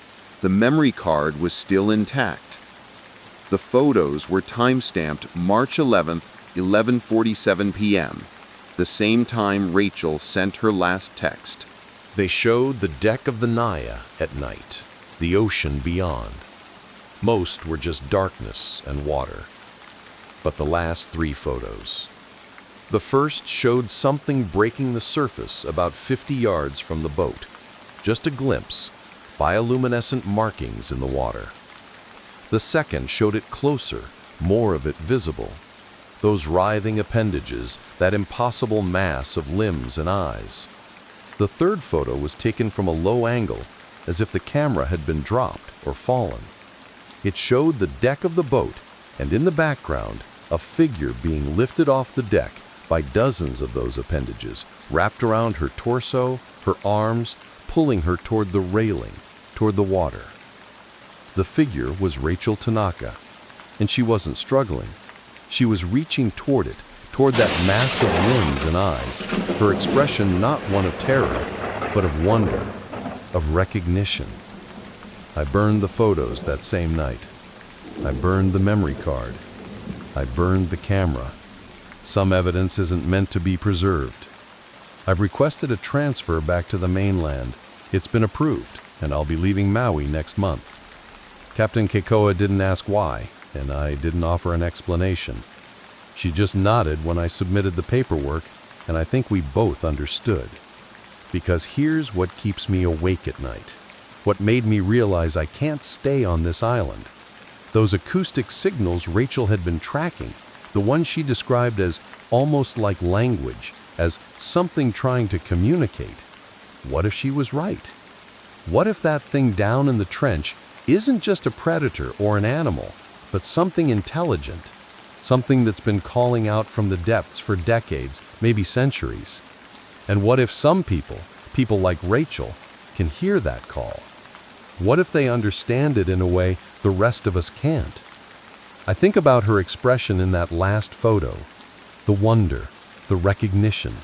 The memory card was still intact. The photos were time-stamped March 11th, 11:47 p.m., the same time Rachel sent her last text. They showed the deck of the Naya at night, the ocean beyond. Most were just darkness and water. But the last 3 photos. The first showed something breaking the surface about 50 yards from the boat. Just a glimpse, bioluminescent markings in the water. The second showed it closer, more of it visible. Those writhing appendages, that impossible mass of limbs and eyes. The third photo was taken from a low angle, as if the camera had been dropped or fallen. It showed the deck of the boat, and in the background, a figure being lifted off the deck by dozens of those appendages, wrapped around her torso, her arms, pulling her toward the railing, toward the water. The figure was Rachel Tanaka, and she wasn't struggling. She was reaching toward it, toward that mass of limbs and eyes, her expression not one of terror, but of wonder, of recognition. I burned the photos that same night. I burned the memory card. I burned the camera. Some evidence isn't meant to be preserved. I've requested a transfer back to the mainland. It's been approved, and I'll be leaving Maui next month. Captain Keikoa didn't ask why, and I didn't offer an explanation. She just nodded when I submitted the paperwork, and I think we both understood. Because here's what keeps me awake at night. What made me realize I can't stay on this island. Those acoustic signals Rachel had been tracking, the ones she described as almost like language, as something trying to communicate. What if she was right? What if that thing down in the trench isn't just a predator or an animal, but something intelligent, something that's been calling out from the depths for decades, maybe centuries? And what if some people like Rachel, can hear that call? What if they understand it in a way the rest of us can't? I think about her expression in that last photo, the wonder, the recognition.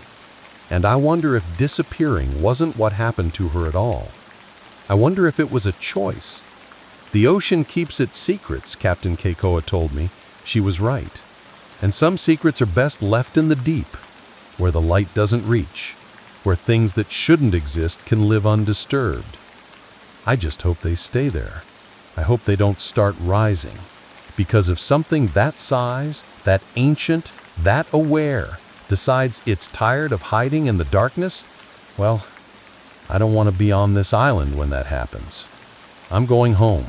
And I wonder if disappearing wasn't what happened to her at all. I wonder if it was a choice. The ocean keeps its secrets, Captain Keikoa told me. She was right. And some secrets are best left in the deep, where the light doesn't reach, where things that shouldn't exist can live undisturbed. I just hope they stay there. I hope they don't start rising. Because if something that size, that ancient, that aware, decides it's tired of hiding in the darkness, well, I don't want to be on this island when that happens. I'm going home,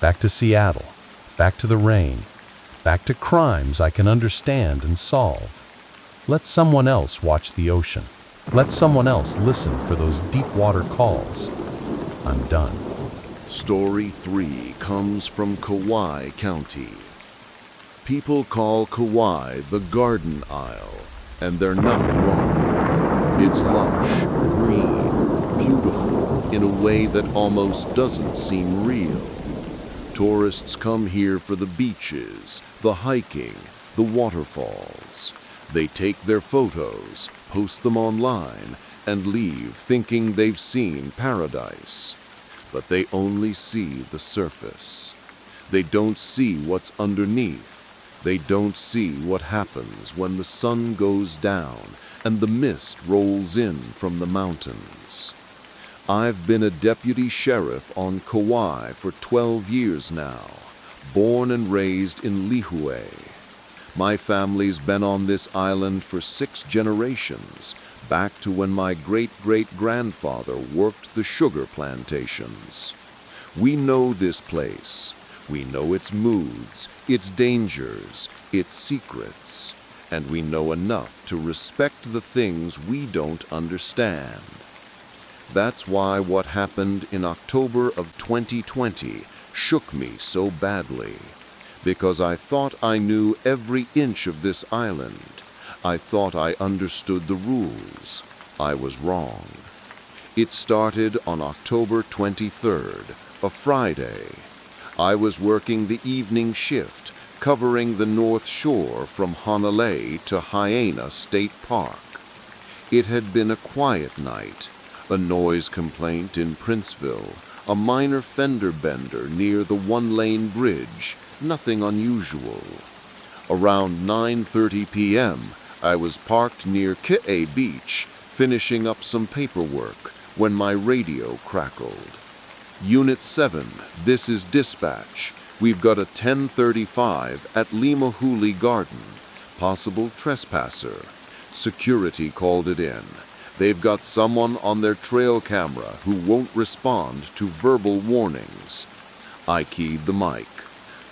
back to Seattle, back to the rain, back to crimes I can understand and solve. Let someone else watch the ocean. Let someone else listen for those deep water calls. I'm done. Story 3 comes from Kauai County. People call Kauai the Garden Isle, and they're not wrong. It's lush, green, beautiful in a way that almost doesn't seem real. Tourists come here for the beaches, the hiking, the waterfalls. They take their photos, post them online, and leave thinking they've seen paradise. But they only see the surface. They don't see what's underneath. They don't see what happens when the sun goes down and the mist rolls in from the mountains. I've been a deputy sheriff on Kauai for 12 years now, born and raised in Lihue. My family's been on this island for 6 generations, back to when my great-great-grandfather worked the sugar plantations. We know this place. We know its moods, its dangers, its secrets, and we know enough to respect the things we don't understand. That's why what happened in October of 2020 shook me so badly, because I thought I knew every inch of this island. I thought I understood the rules. I was wrong. It started on October 23rd, a Friday. I was working the evening shift, covering the North Shore from Hanalei to Haena State Park. It had been a quiet night, a noise complaint in Princeville, a minor fender bender near the one-lane bridge, nothing unusual. Around 9:30 p.m., I was parked near Ki'e Beach, finishing up some paperwork, when my radio crackled. Unit 7, this is dispatch. We've got a 1035 at Limahuli Garden. Possible trespasser. Security called it in. They've got someone on their trail camera who won't respond to verbal warnings. I keyed the mic.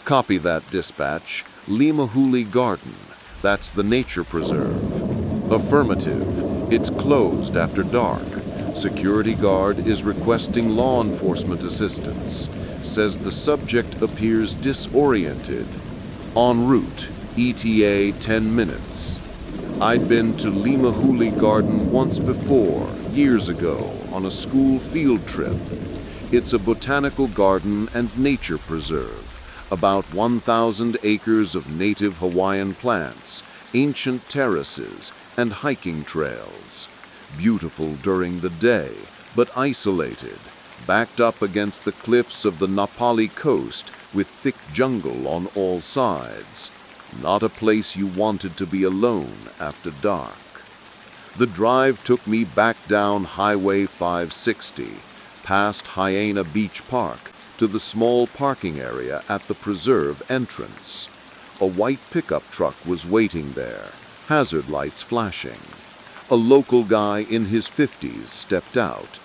Copy that, dispatch. Limahuli Garden. That's the nature preserve. Affirmative. It's closed after dark. Security guard is requesting law enforcement assistance. Says the subject appears disoriented. En route, ETA 10 minutes. I'd been to Limahuli Garden once before, years ago, on a school field trip. It's a botanical garden and nature preserve. About 1,000 acres of native Hawaiian plants, ancient terraces, and hiking trails. Beautiful during the day, but isolated, backed up against the cliffs of the Hamakua Coast with thick jungle on all sides. Not a place you wanted to be alone after dark. The drive took me back down Highway 560, past Haena Beach Park, to the small parking area at the preserve entrance. A white pickup truck was waiting there, hazard lights flashing. A local guy in his 50s stepped out,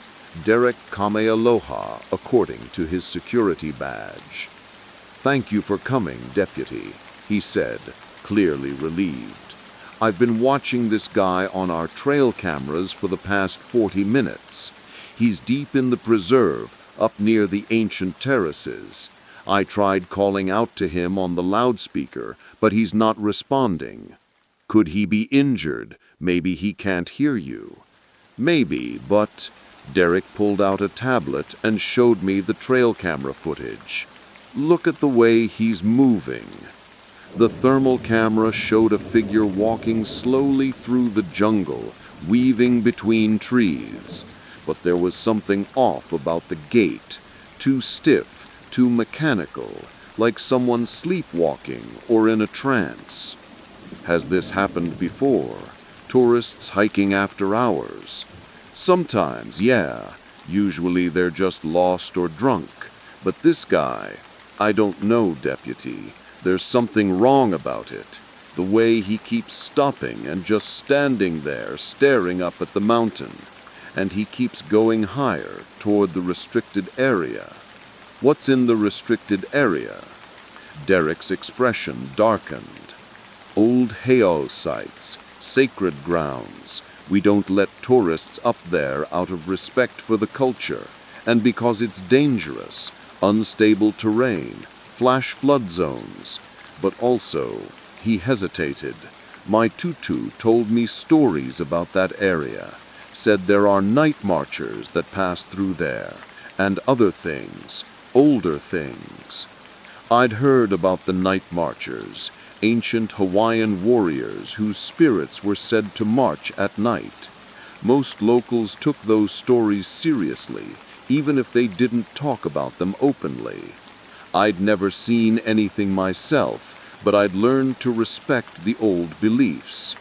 Derek Kamealoha, according to his security badge. "Thank you for coming, Deputy," he said, clearly relieved. "I've been watching this guy on our trail cameras for the past 40 minutes. He's deep in the preserve, up near the ancient terraces. I tried calling out to him on the loudspeaker, but he's not responding. Could he be injured? Maybe he can't hear you." "Maybe, but..." Derek pulled out a tablet and showed me the trail camera footage. "Look at the way he's moving." The thermal camera showed a figure walking slowly through the jungle, weaving between trees. But there was something off about the gait, too stiff, too mechanical, like someone sleepwalking or in a trance. Has this happened before? Tourists hiking after hours? Sometimes, yeah. Usually they're just lost or drunk. But this guy, I don't know, Deputy. There's something wrong about it. The way he keeps stopping and just standing there, staring up at the mountain. and he keeps going higher toward the restricted area. What's in the restricted area? Derek's expression darkened. Old heiau sites, sacred grounds. We don't let tourists up there out of respect for the culture, and because it's dangerous, unstable terrain, flash flood zones. But also, he hesitated. My tutu told me stories about that area, said there are night marchers that pass through there, and other things, older things. I'd heard about the night marchers, ancient Hawaiian warriors whose spirits were said to march at night. Most locals took those stories seriously, even if they didn't talk about them openly. I'd never seen anything myself, but I'd learned to respect the old beliefs.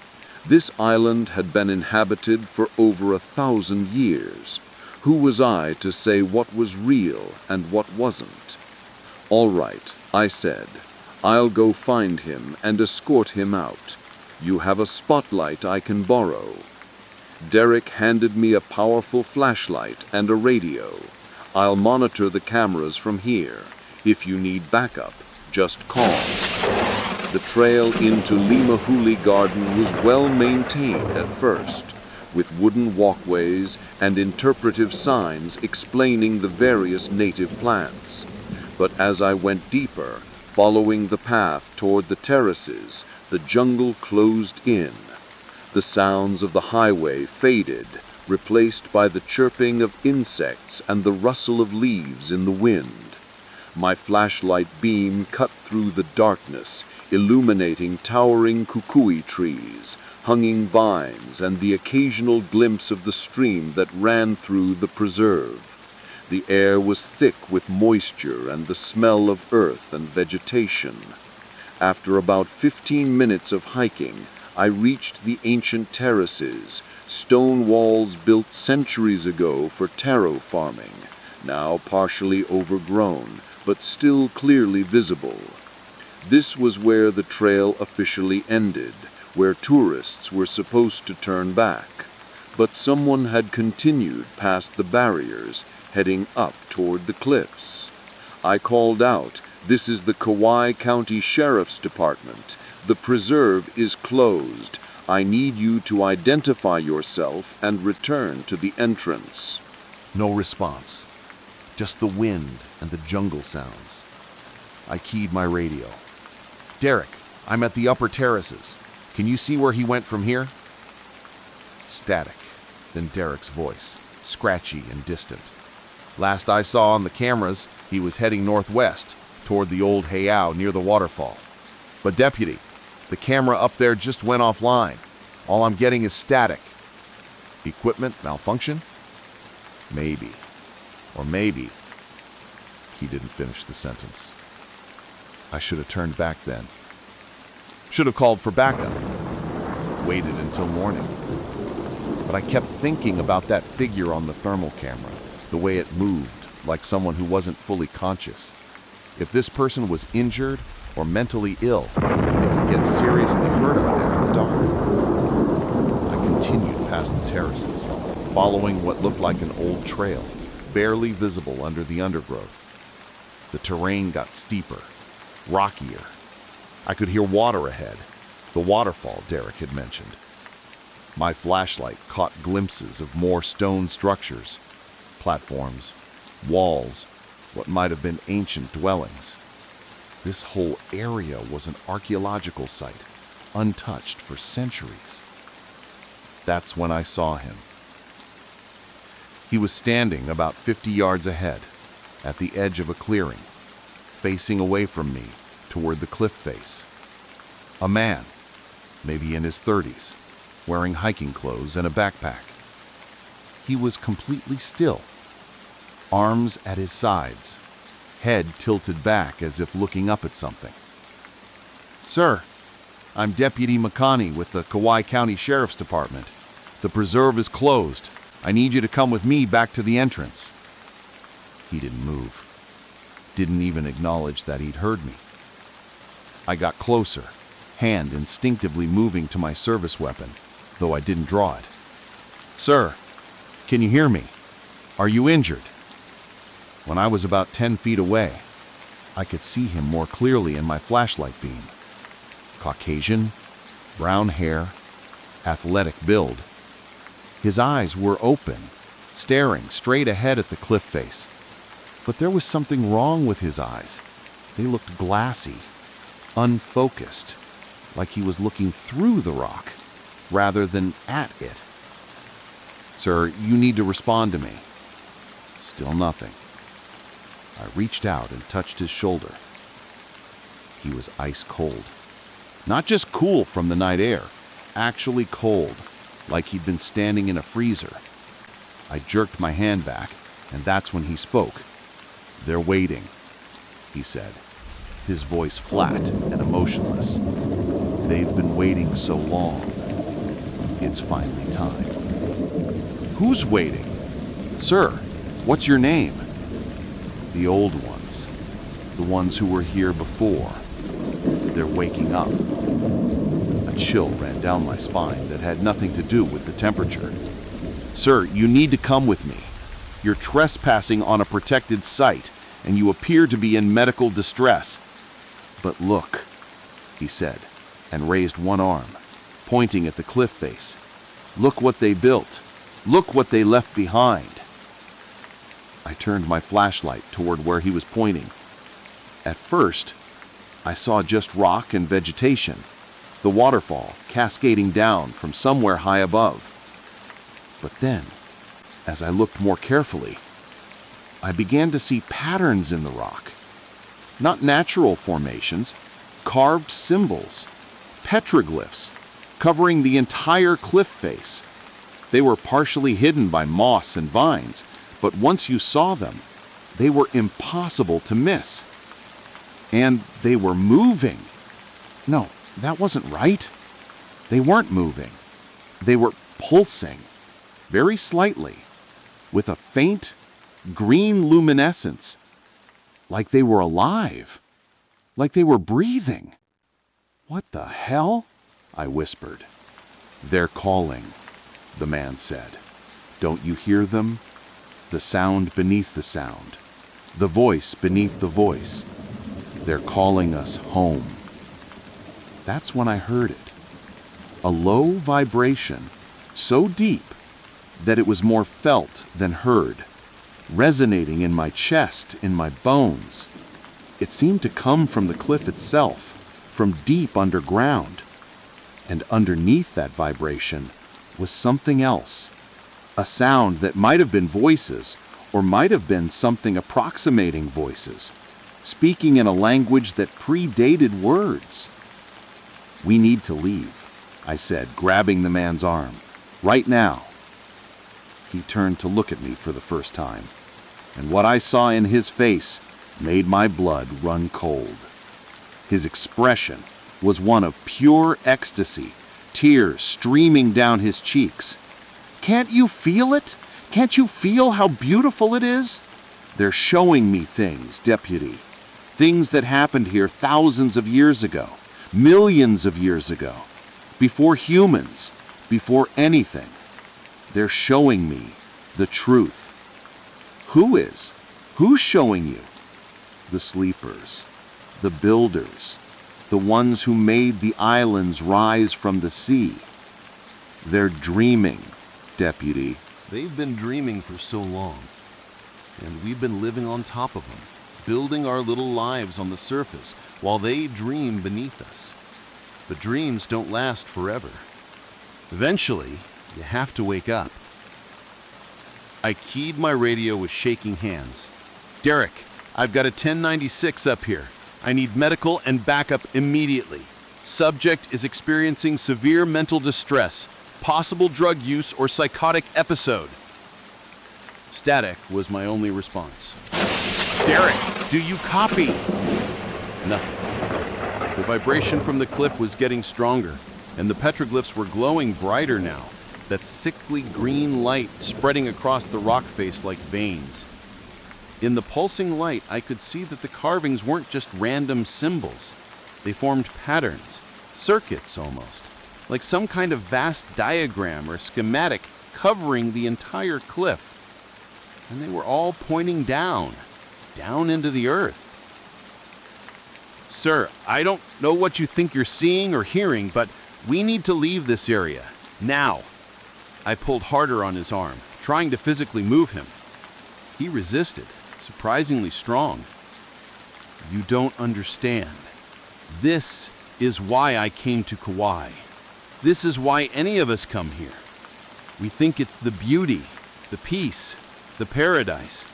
This island had been inhabited for over 1,000 years. Who was I to say what was real and what wasn't? All right, I said. I'll go find him and escort him out. You have a spotlight I can borrow. Derek handed me a powerful flashlight and a radio. I'll monitor the cameras from here. If you need backup, just call. The trail into Limahuli Garden was well maintained at first, with wooden walkways and interpretive signs explaining the various native plants. But as I went deeper, following the path toward the terraces, the jungle closed in. The sounds of the highway faded, replaced by the chirping of insects and the rustle of leaves in the wind. My flashlight beam cut through the darkness, illuminating towering kukui trees, hanging vines, and the occasional glimpse of the stream that ran through the preserve. The air was thick with moisture and the smell of earth and vegetation. After about 15 minutes of hiking, I reached the ancient terraces, stone walls built centuries ago for taro farming, now partially overgrown, but still clearly visible. This was where the trail officially ended, where tourists were supposed to turn back. But someone had continued past the barriers, heading up toward the cliffs. I called out, "This is the Kauai County Sheriff's Department. The preserve is closed. I need you to identify yourself and return to the entrance." No response. Just the wind and the jungle sounds. I keyed my radio. "Derek, I'm at the upper terraces. Can you see where he went from here?" Static, then Derek's voice, scratchy and distant. "Last I saw on the cameras, he was heading northwest, toward the old heiau near the waterfall. But Deputy, the camera up there just went offline. All I'm getting is static. Equipment malfunction? Maybe. Or maybe." He didn't finish the sentence. I should have turned back then. Should have called for backup. Waited until morning. But I kept thinking about that figure on the thermal camera, the way it moved, like someone who wasn't fully conscious. If this person was injured or mentally ill, they could get seriously hurt up there in the dark. I continued past the terraces, following what looked like an old trail, barely visible under the undergrowth. The terrain got steeper, rockier. I could hear water ahead, the waterfall Derek had mentioned. My flashlight caught glimpses of more stone structures, platforms, walls, what might have been ancient dwellings. This whole area was an archaeological site, untouched for centuries. That's when I saw him. He was standing about 50 yards ahead, at the edge of a clearing, facing away from me toward the cliff face. A man, maybe in his 30s, wearing hiking clothes and a backpack. He was completely still, arms at his sides, head tilted back as if looking up at something. "Sir, I'm Deputy Makani with the Kauai County Sheriff's Department. The preserve is closed. I need you to come with me back to the entrance." He didn't move. Didn't even acknowledge that he'd heard me. I got closer, hand instinctively moving to my service weapon, though I didn't draw it. "Sir, Can you hear me? Are you injured? When I was about 10 feet away, I could see him more clearly in my flashlight beam. Caucasian, brown hair, athletic build. His eyes were open, staring straight ahead at the cliff face. But there was something wrong with his eyes. They looked glassy, unfocused, like he was looking through the rock rather than at it. Sir, you need to respond to me. Still nothing. I reached out and touched his shoulder. He was ice cold. Not just cool from the night air, actually cold, like he'd been standing in a freezer. I jerked my hand back, and that's when he spoke. "They're waiting," he said, his voice flat and emotionless. "They've been waiting so long. It's finally time." "Who's waiting?" "Sir, what's your name?" "The old ones. The ones who were here before. They're waking up." A chill ran down my spine that had nothing to do with the temperature. "Sir, you need to come with me. You're trespassing on a protected site, and you appear to be in medical distress." "But look," he said, and raised one arm, pointing at the cliff face. "Look what they built. Look what they left behind." I turned my flashlight toward where he was pointing. At first, I saw just rock and vegetation, the waterfall cascading down from somewhere high above. But then, as I looked more carefully, I began to see patterns in the rock. Not natural formations, carved symbols, petroglyphs, covering the entire cliff face. They were partially hidden by moss and vines, but once you saw them, they were impossible to miss. And they were moving. No, that wasn't right. They weren't moving. They were pulsing, very slightly, with a faint green luminescence, like they were alive, like they were breathing. "What the hell?" I whispered. "They're calling," the man said. "Don't you hear them? The sound beneath the sound, the voice beneath the voice. They're calling us home." That's when I heard it. A low vibration, so deep that it was more felt than heard, resonating in my chest, in my bones. It seemed to come from the cliff itself, from deep underground. And underneath that vibration was something else. A sound that might have been voices, or might have been something approximating voices, speaking in a language that predated words. "We need to leave," I said, grabbing the man's arm. "Right now." He turned to look at me for the first time, and what I saw in his face made my blood run cold. His expression was one of pure ecstasy, tears streaming down his cheeks. "Can't you feel it? Can't you feel how beautiful it is? They're showing me things, Deputy. Things that happened here thousands of years ago, millions of years ago, before humans, before anything. They're showing me the truth." "Who is? Who's showing you?" "The sleepers, the builders, the ones who made the islands rise from the sea. They're dreaming, Deputy." They've been dreaming for so long, and we've been living on top of them, building our little lives on the surface while they dream beneath us. But dreams don't last forever. Eventually, you have to wake up. I keyed my radio with shaking hands. "Derek, I've got a 1096 up here. I need medical and backup immediately. Subject is experiencing severe mental distress, possible drug use or psychotic episode." Static was my only response. "Derek, do you copy?" Nothing. The vibration from the cliff was getting stronger, and the petroglyphs were glowing brighter now, that sickly green light spreading across the rock face like veins. In the pulsing light, I could see that the carvings weren't just random symbols. They formed patterns, circuits almost, like some kind of vast diagram or schematic covering the entire cliff. And they were all pointing down into the earth. Sir, I don't know what you think you're seeing or hearing, but we need to leave this area, now. I pulled harder on his arm, trying to physically move him. He resisted, surprisingly strong. You don't understand. This is why I came to Kauai. This is why any of us come here. We think it's the beauty, the peace, the paradise.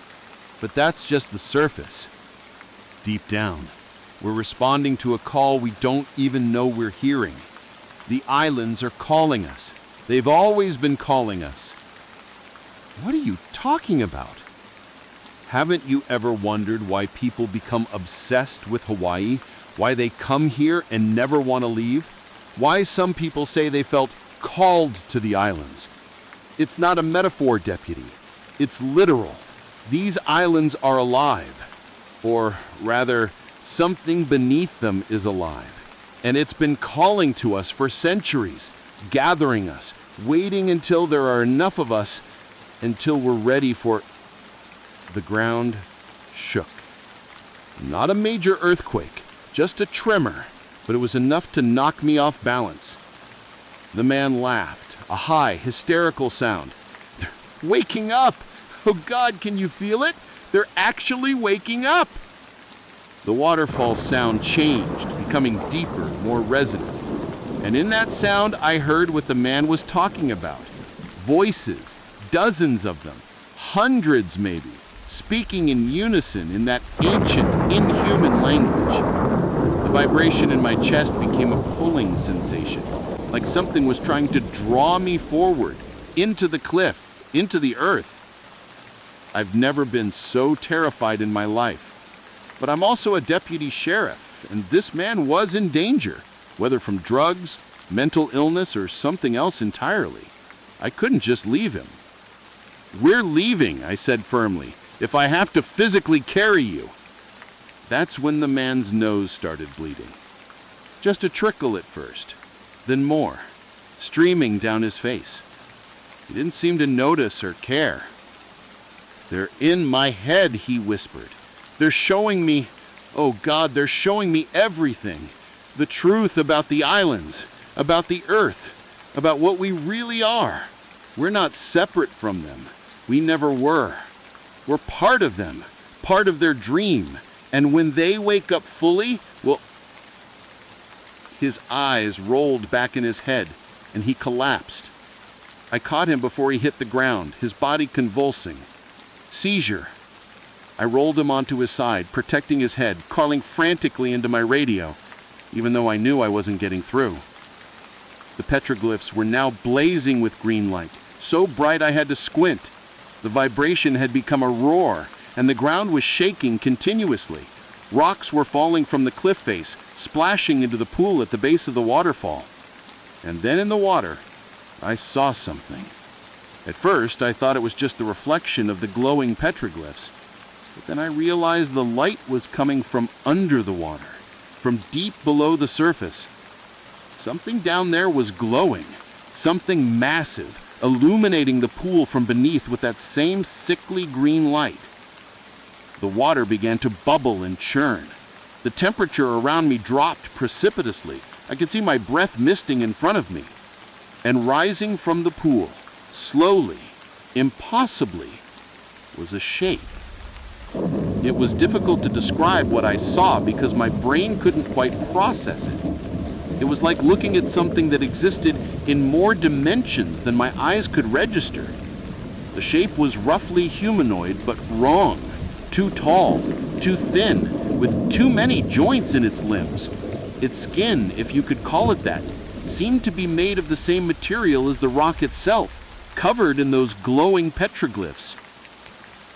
But that's just the surface. Deep down, we're responding to a call we don't even know we're hearing. The islands are calling us. They've always been calling us. What are you talking about? Haven't you ever wondered why people become obsessed with Hawaii? Why they come here and never want to leave? Why some people say they felt called to the islands? It's not a metaphor, Deputy. It's literal. These islands are alive. Or rather, something beneath them is alive. And it's been calling to us for centuries, gathering us, waiting until there are enough of us, until we're ready for... The ground shook. Not a major earthquake, just a tremor, but it was enough to knock me off balance. The man laughed, a high, hysterical sound. They're waking up! Oh God, can you feel it? They're actually waking up! The waterfall sound changed, becoming deeper, more resonant. And in that sound, I heard what the man was talking about. Voices, dozens of them, hundreds maybe, speaking in unison in that ancient, inhuman language. The vibration in my chest became a pulling sensation, like something was trying to draw me forward, into the cliff, into the earth. I've never been so terrified in my life. But I'm also a deputy sheriff, and this man was in danger, whether from drugs, mental illness, or something else entirely. I couldn't just leave him. We're leaving, I said firmly, if I have to physically carry you. That's when the man's nose started bleeding. Just a trickle at first, then more, streaming down his face. He didn't seem to notice or care. They're in my head, he whispered. They're showing me, oh God, they're showing me everything. The truth about the islands, about the earth, about what we really are. We're not separate from them. We never were. We're part of them, part of their dream. And when they wake up fully, well... His eyes rolled back in his head, and he collapsed. I caught him before he hit the ground, his body convulsing. Seizure. I rolled him onto his side, protecting his head, calling frantically into my radio, even though I knew I wasn't getting through. The petroglyphs were now blazing with green light, so bright I had to squint. The vibration had become a roar, and the ground was shaking continuously. Rocks were falling from the cliff face, splashing into the pool at the base of the waterfall. And then in the water, I saw something. At first, I thought it was just the reflection of the glowing petroglyphs. But then I realized the light was coming from under the water, from deep below the surface. Something down there was glowing, something massive, illuminating the pool from beneath with that same sickly green light. The water began to bubble and churn. The temperature around me dropped precipitously. I could see my breath misting in front of me. And rising from the pool, slowly, impossibly, was a shape. It was difficult to describe what I saw because my brain couldn't quite process it. It was like looking at something that existed in more dimensions than my eyes could register. The shape was roughly humanoid, but wrong. Too tall, too thin, with too many joints in its limbs. Its skin, if you could call it that, seemed to be made of the same material as the rock itself, covered in those glowing petroglyphs.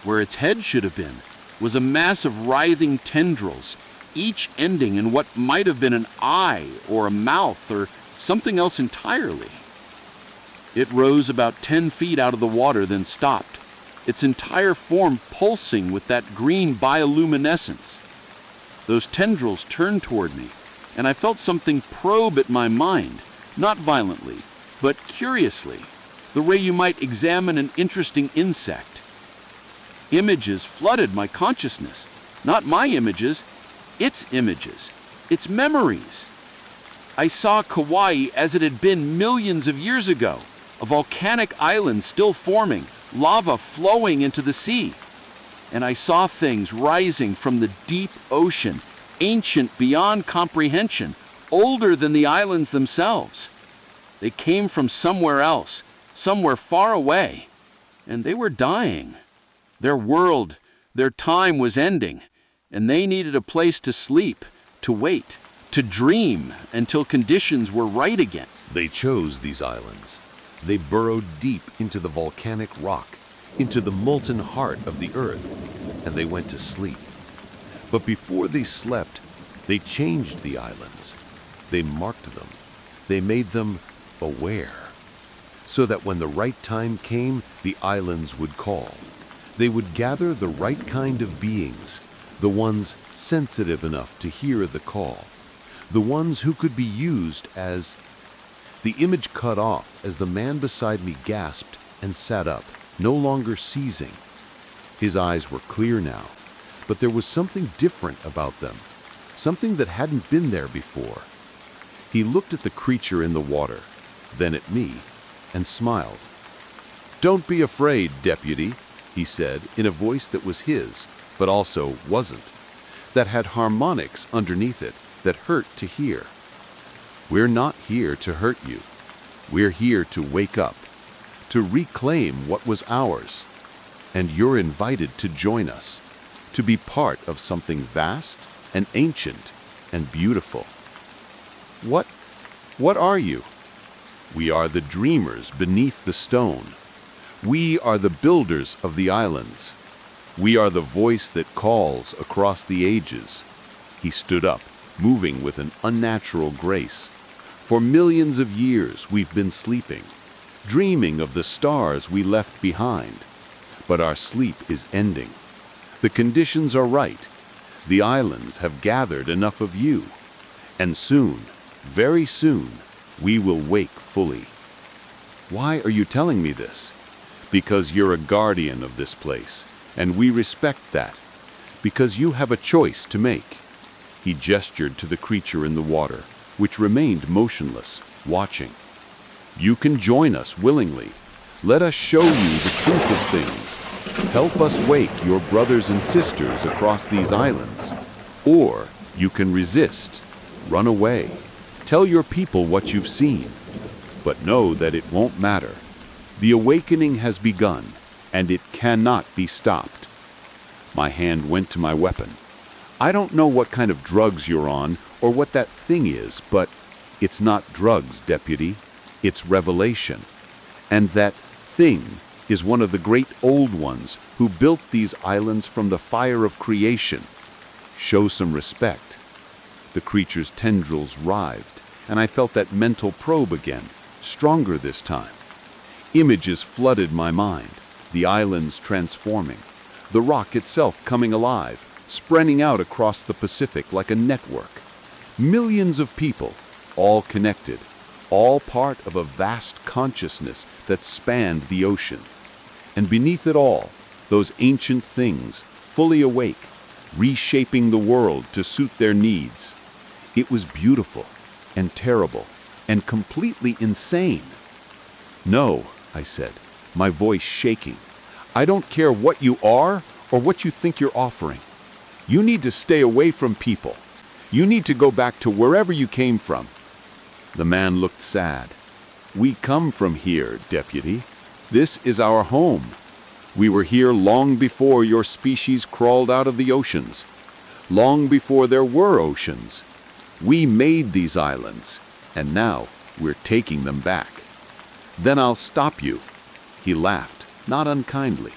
Where its head should have been was a mass of writhing tendrils, each ending in what might have been an eye or a mouth or something else entirely. It rose about 10 feet out of the water, then stopped, its entire form pulsing with that green bioluminescence. Those tendrils turned toward me, and I felt something probe at my mind, not violently, but curiously. the way you might examine an interesting insect. Images flooded my consciousness. Not my images, its images, its memories. I saw Kauai as it had been millions of years ago, a volcanic island still forming, lava flowing into the sea. And I saw things rising from the deep ocean, ancient beyond comprehension, older than the islands themselves. They came from somewhere else, somewhere far away, and they were dying. Their world, their time was ending, and they needed a place to sleep, to wait, to dream until conditions were right again. They chose these islands. They burrowed deep into the volcanic rock, into the molten heart of the earth, and they went to sleep. But before they slept, they changed the islands. They marked them. They made them aware, so that when the right time came, the islands would call. They would gather the right kind of beings, the ones sensitive enough to hear the call, the ones who could be used as... The image cut off as the man beside me gasped and sat up, no longer seizing. His eyes were clear now, but there was something different about them, something that hadn't been there before. He looked at the creature in the water, then at me, and smiled. "Don't be afraid, deputy," he said in a voice that was his, but also wasn't, that had harmonics underneath it that hurt to hear. "We're not here to hurt you. We're here to wake up, to reclaim what was ours. And you're invited to join us, to be part of something vast and ancient and beautiful." What are you? "We are the dreamers beneath the stone. We are the builders of the islands. We are the voice that calls across the ages." He stood up, moving with an unnatural grace. "For millions of years we've been sleeping, dreaming of the stars we left behind. But our sleep is ending. The conditions are right. The islands have gathered enough of you. And soon, very soon, we will wake fully." "Why are you telling me this?" "Because you're a guardian of this place, and we respect that. Because you have a choice to make." He gestured to the creature in the water, which remained motionless, watching. "You can join us willingly. Let us show you the truth of things. Help us wake your brothers and sisters across these islands. Or you can resist, run away, tell your people what you've seen. But know that it won't matter. The awakening has begun, and it cannot be stopped." My hand went to my weapon. "I don't know what kind of drugs you're on or what that thing is, but it's not drugs, deputy. It's revelation. And that thing is one of the great old ones who built these islands from the fire of creation. Show some respect." The creature's tendrils writhed, and I felt that mental probe again, stronger this time. Images flooded my mind, the islands transforming, the rock itself coming alive, spreading out across the Pacific like a network. Millions of people, all connected, all part of a vast consciousness that spanned the ocean. And beneath it all, those ancient things, fully awake, reshaping the world to suit their needs. It was beautiful and terrible and completely insane. "No," I said, my voice shaking. "I don't care what you are or what you think you're offering. You need to stay away from people. You need to go back to wherever you came from." The man looked sad. "We come from here, deputy. This is our home. We were here long before your species crawled out of the oceans, long before there were oceans. We made these islands, and now we're taking them back." "Then I'll stop you." He laughed, not unkindly.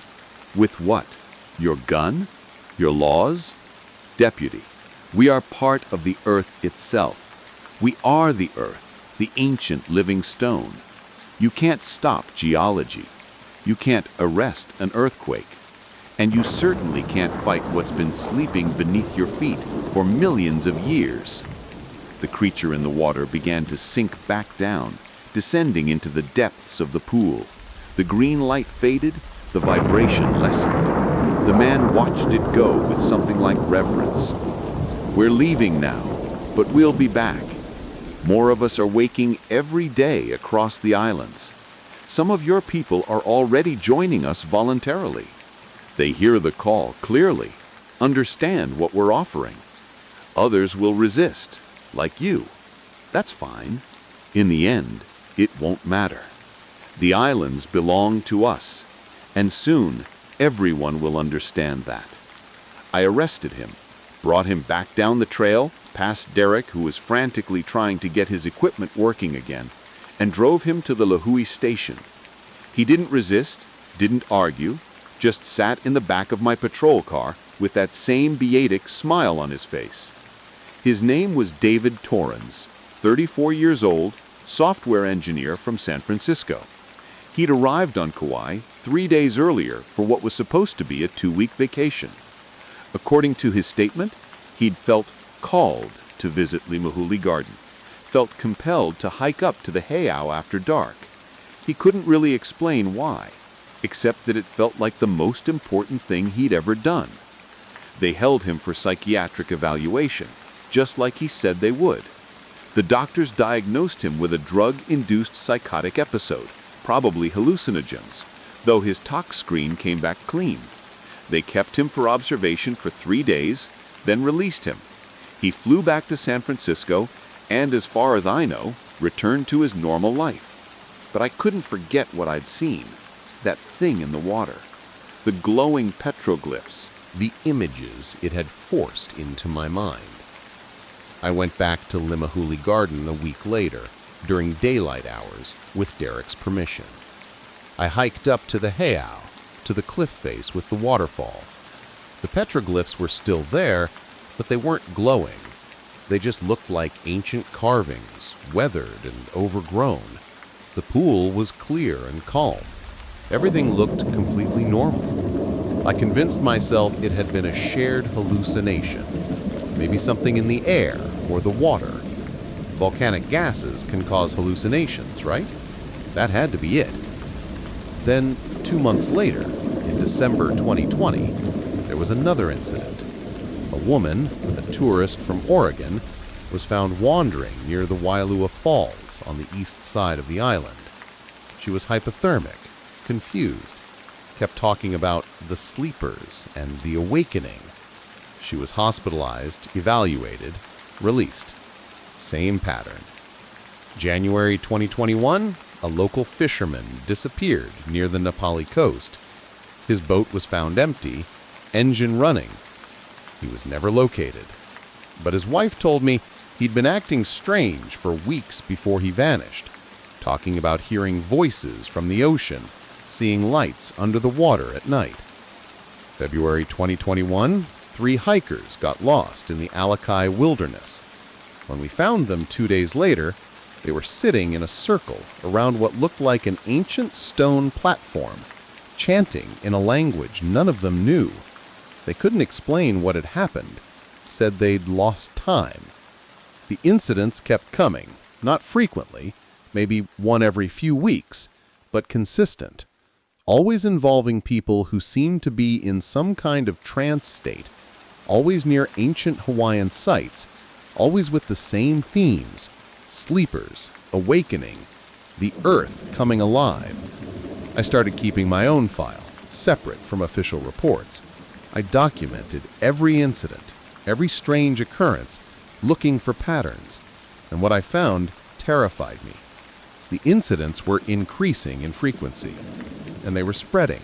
"With what? Your gun? Your laws?" "Deputy, we are part of the earth itself. We are the earth, the ancient living stone. You can't stop geology. You can't arrest an earthquake. And you certainly can't fight what's been sleeping beneath your feet for millions of years." The creature in the water began to sink back down, descending into the depths of the pool, The green light faded, the vibration lessened. The man watched it go with something like reverence. We're leaving now, but we'll be back. More of us are waking every day across the islands. Some of your people are already joining us voluntarily. They hear the call clearly, understand what we're offering. Others will resist, like you. That's fine. In the end, it won't matter. The islands belong to us, and soon everyone will understand that. I arrested him, brought him back down the trail, past Derek, who was frantically trying to get his equipment working again, and drove him to the Lahui station. He didn't resist, didn't argue, just sat in the back of my patrol car with that same beatific smile on his face. His name was David Torrens, 34 years old, software engineer from San Francisco. He'd arrived on Kauai 3 days earlier for what was supposed to be a 2-week vacation. According to his statement, he'd felt called to visit Limahuli Garden, felt compelled to hike up to the heiau after dark. He couldn't really explain why, except that it felt like the most important thing he'd ever done. They held him for psychiatric evaluation, just like he said they would. The doctors diagnosed him with a drug-induced psychotic episode, probably hallucinogens, though his tox screen came back clean. They kept him for observation for 3 days, then released him. He flew back to San Francisco and, as far as I know, returned to his normal life. But I couldn't forget what I'd seen, that thing in the water, the glowing petroglyphs, the images it had forced into my mind. I went back to Limahuli Garden a week later, during daylight hours, with Derek's permission. I hiked up to the heiau, to the cliff face with the waterfall. The petroglyphs were still there, but they weren't glowing. They just looked like ancient carvings, weathered and overgrown. The pool was clear and calm. Everything looked completely normal. I convinced myself it had been a shared hallucination. Maybe something in the air or the water. Volcanic gases can cause hallucinations, right? That had to be it. Then, 2 months later, in December 2020, there was another incident. A woman, a tourist from Oregon, was found wandering near the Waialua Falls on the east side of the island. She was hypothermic, confused, kept talking about the sleepers and the awakening. She was hospitalized, evaluated, released. Same pattern. January 2021, a local fisherman disappeared near the Hamakua Coast. His boat was found empty, engine running. He was never located. But his wife told me he'd been acting strange for weeks before he vanished, talking about hearing voices from the ocean, seeing lights under the water at night. February 2021, 3 hikers got lost in the Alakai Wilderness. When we found them 2 days later, they were sitting in a circle around what looked like an ancient stone platform, chanting in a language none of them knew. They couldn't explain what had happened, said they'd lost time. The incidents kept coming, not frequently, maybe one every few weeks, but consistent, always involving people who seemed to be in some kind of trance state, always near ancient Hawaiian sites, always with the same themes: sleepers, awakening, the earth coming alive. I started keeping my own file, separate from official reports. I documented every incident, every strange occurrence, looking for patterns, and what I found terrified me. The incidents were increasing in frequency, and they were spreading,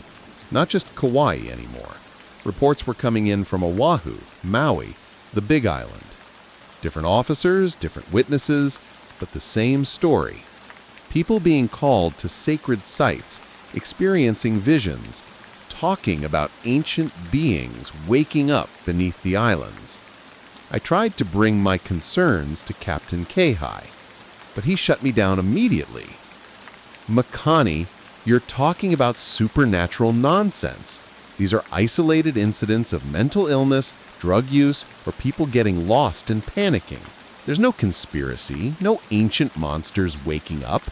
not just Kauai anymore. Reports were coming in from Oahu, Maui, the Big Island. Different officers, different witnesses, but the same story. People being called to sacred sites, experiencing visions, talking about ancient beings waking up beneath the islands. I tried to bring my concerns to Captain Kahale, but he shut me down immediately. Makani, you're talking about supernatural nonsense. These are isolated incidents of mental illness, drug use, or people getting lost and panicking. There's no conspiracy, no ancient monsters waking up.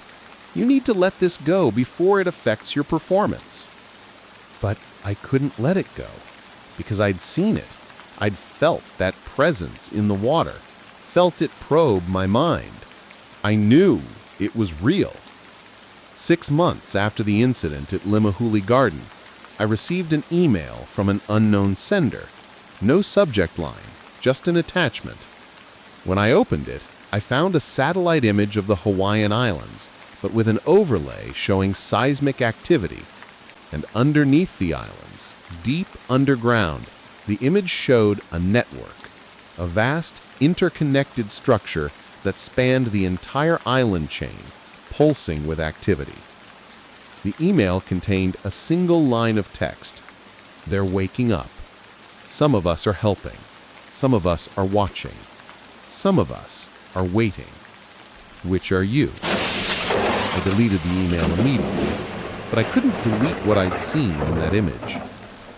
You need to let this go before it affects your performance. But I couldn't let it go because I'd seen it. I'd felt that presence in the water, felt it probe my mind. I knew it was real. 6 months after the incident at Limahuli Garden, I received an email from an unknown sender. No subject line, just an attachment. When I opened it, I found a satellite image of the Hawaiian Islands, but with an overlay showing seismic activity. And underneath the islands, deep underground, the image showed a network, a vast, interconnected structure that spanned the entire island chain, pulsing with activity. The email contained a single line of text. They're waking up. Some of us are helping. Some of us are watching. Some of us are waiting. Which are you? I deleted the email immediately, but I couldn't delete what I'd seen in that image.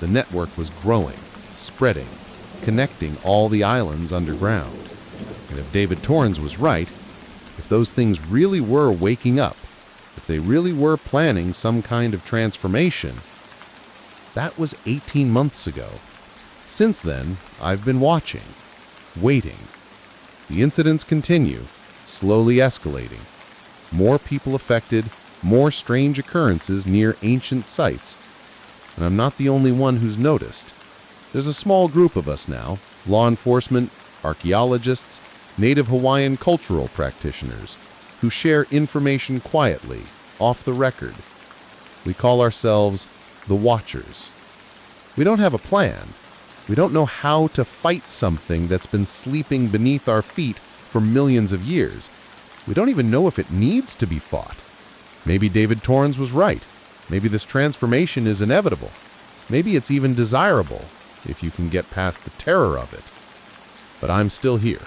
The network was growing, spreading, connecting all the islands underground. And if David Torrens was right, if those things really were waking up, if they really were planning some kind of transformation, that was 18 months ago. Since then, I've been watching, waiting. The incidents continue, slowly escalating. More people affected, more strange occurrences near ancient sites. And I'm not the only one who's noticed. There's a small group of us now, law enforcement, archaeologists, Native Hawaiian cultural practitioners, who share information quietly, off the record. We call ourselves the Watchers. We don't have a plan. We don't know how to fight something that's been sleeping beneath our feet for millions of years. We don't even know if it needs to be fought. Maybe David Torrens was right. Maybe this transformation is inevitable. Maybe it's even desirable, if you can get past the terror of it. But I'm still here,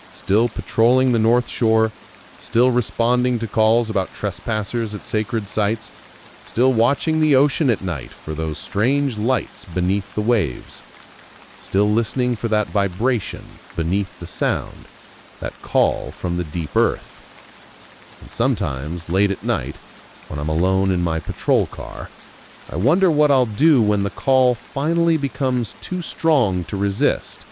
still patrolling the North Shore, still responding to calls about trespassers at sacred sites, still watching the ocean at night for those strange lights beneath the waves, still listening for that vibration beneath the sound, that call from the deep earth. And sometimes, late at night, when I'm alone in my patrol car, I wonder what I'll do when the call finally becomes too strong to resist,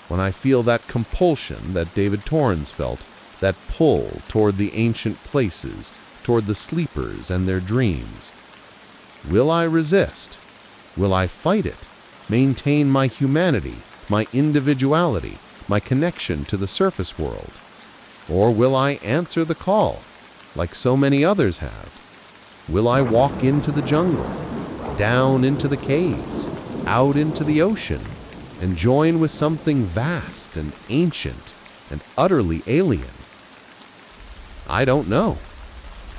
when I feel that compulsion that David Torrens felt, that pull toward the ancient places, toward the sleepers and their dreams. Will I resist? Will I fight it? Maintain my humanity, my individuality, my connection to the surface world? Or will I answer the call, like so many others have? Will I walk into the jungle, down into the caves, out into the ocean, and join with something vast and ancient and utterly alien? I don't know.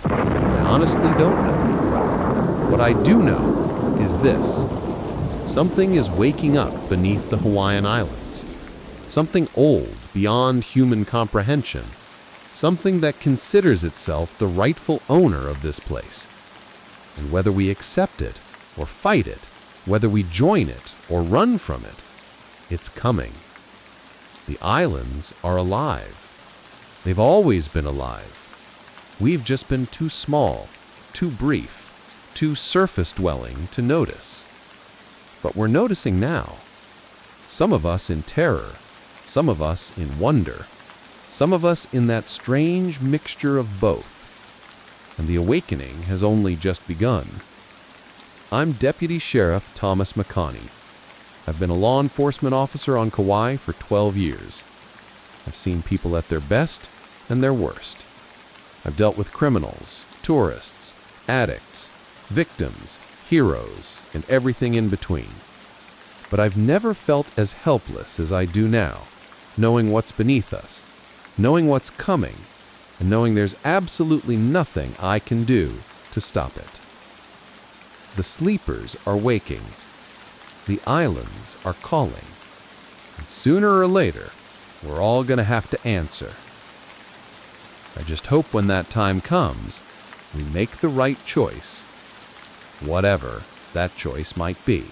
I honestly don't know. What I do know is this. Something is waking up beneath the Hawaiian Islands. Something old, beyond human comprehension. Something that considers itself the rightful owner of this place. And whether we accept it or fight it, whether we join it or run from it, it's coming. The islands are alive. They've always been alive. We've just been too small, too brief, too surface-dwelling to notice. But we're noticing now. Some of us in terror, some of us in wonder, some of us in that strange mixture of both. And the awakening has only just begun. I'm Deputy Sheriff Thomas Makani. I've been a law enforcement officer on Kauai for 12 years. I've seen people at their best and their worst. I've dealt with criminals, tourists, addicts, victims, heroes, and everything in between. But I've never felt as helpless as I do now, knowing what's beneath us, knowing what's coming, and knowing there's absolutely nothing I can do to stop it. The sleepers are waking. The islands are calling. And sooner or later, we're all going to have to answer. I just hope when that time comes, we make the right choice, whatever that choice might be.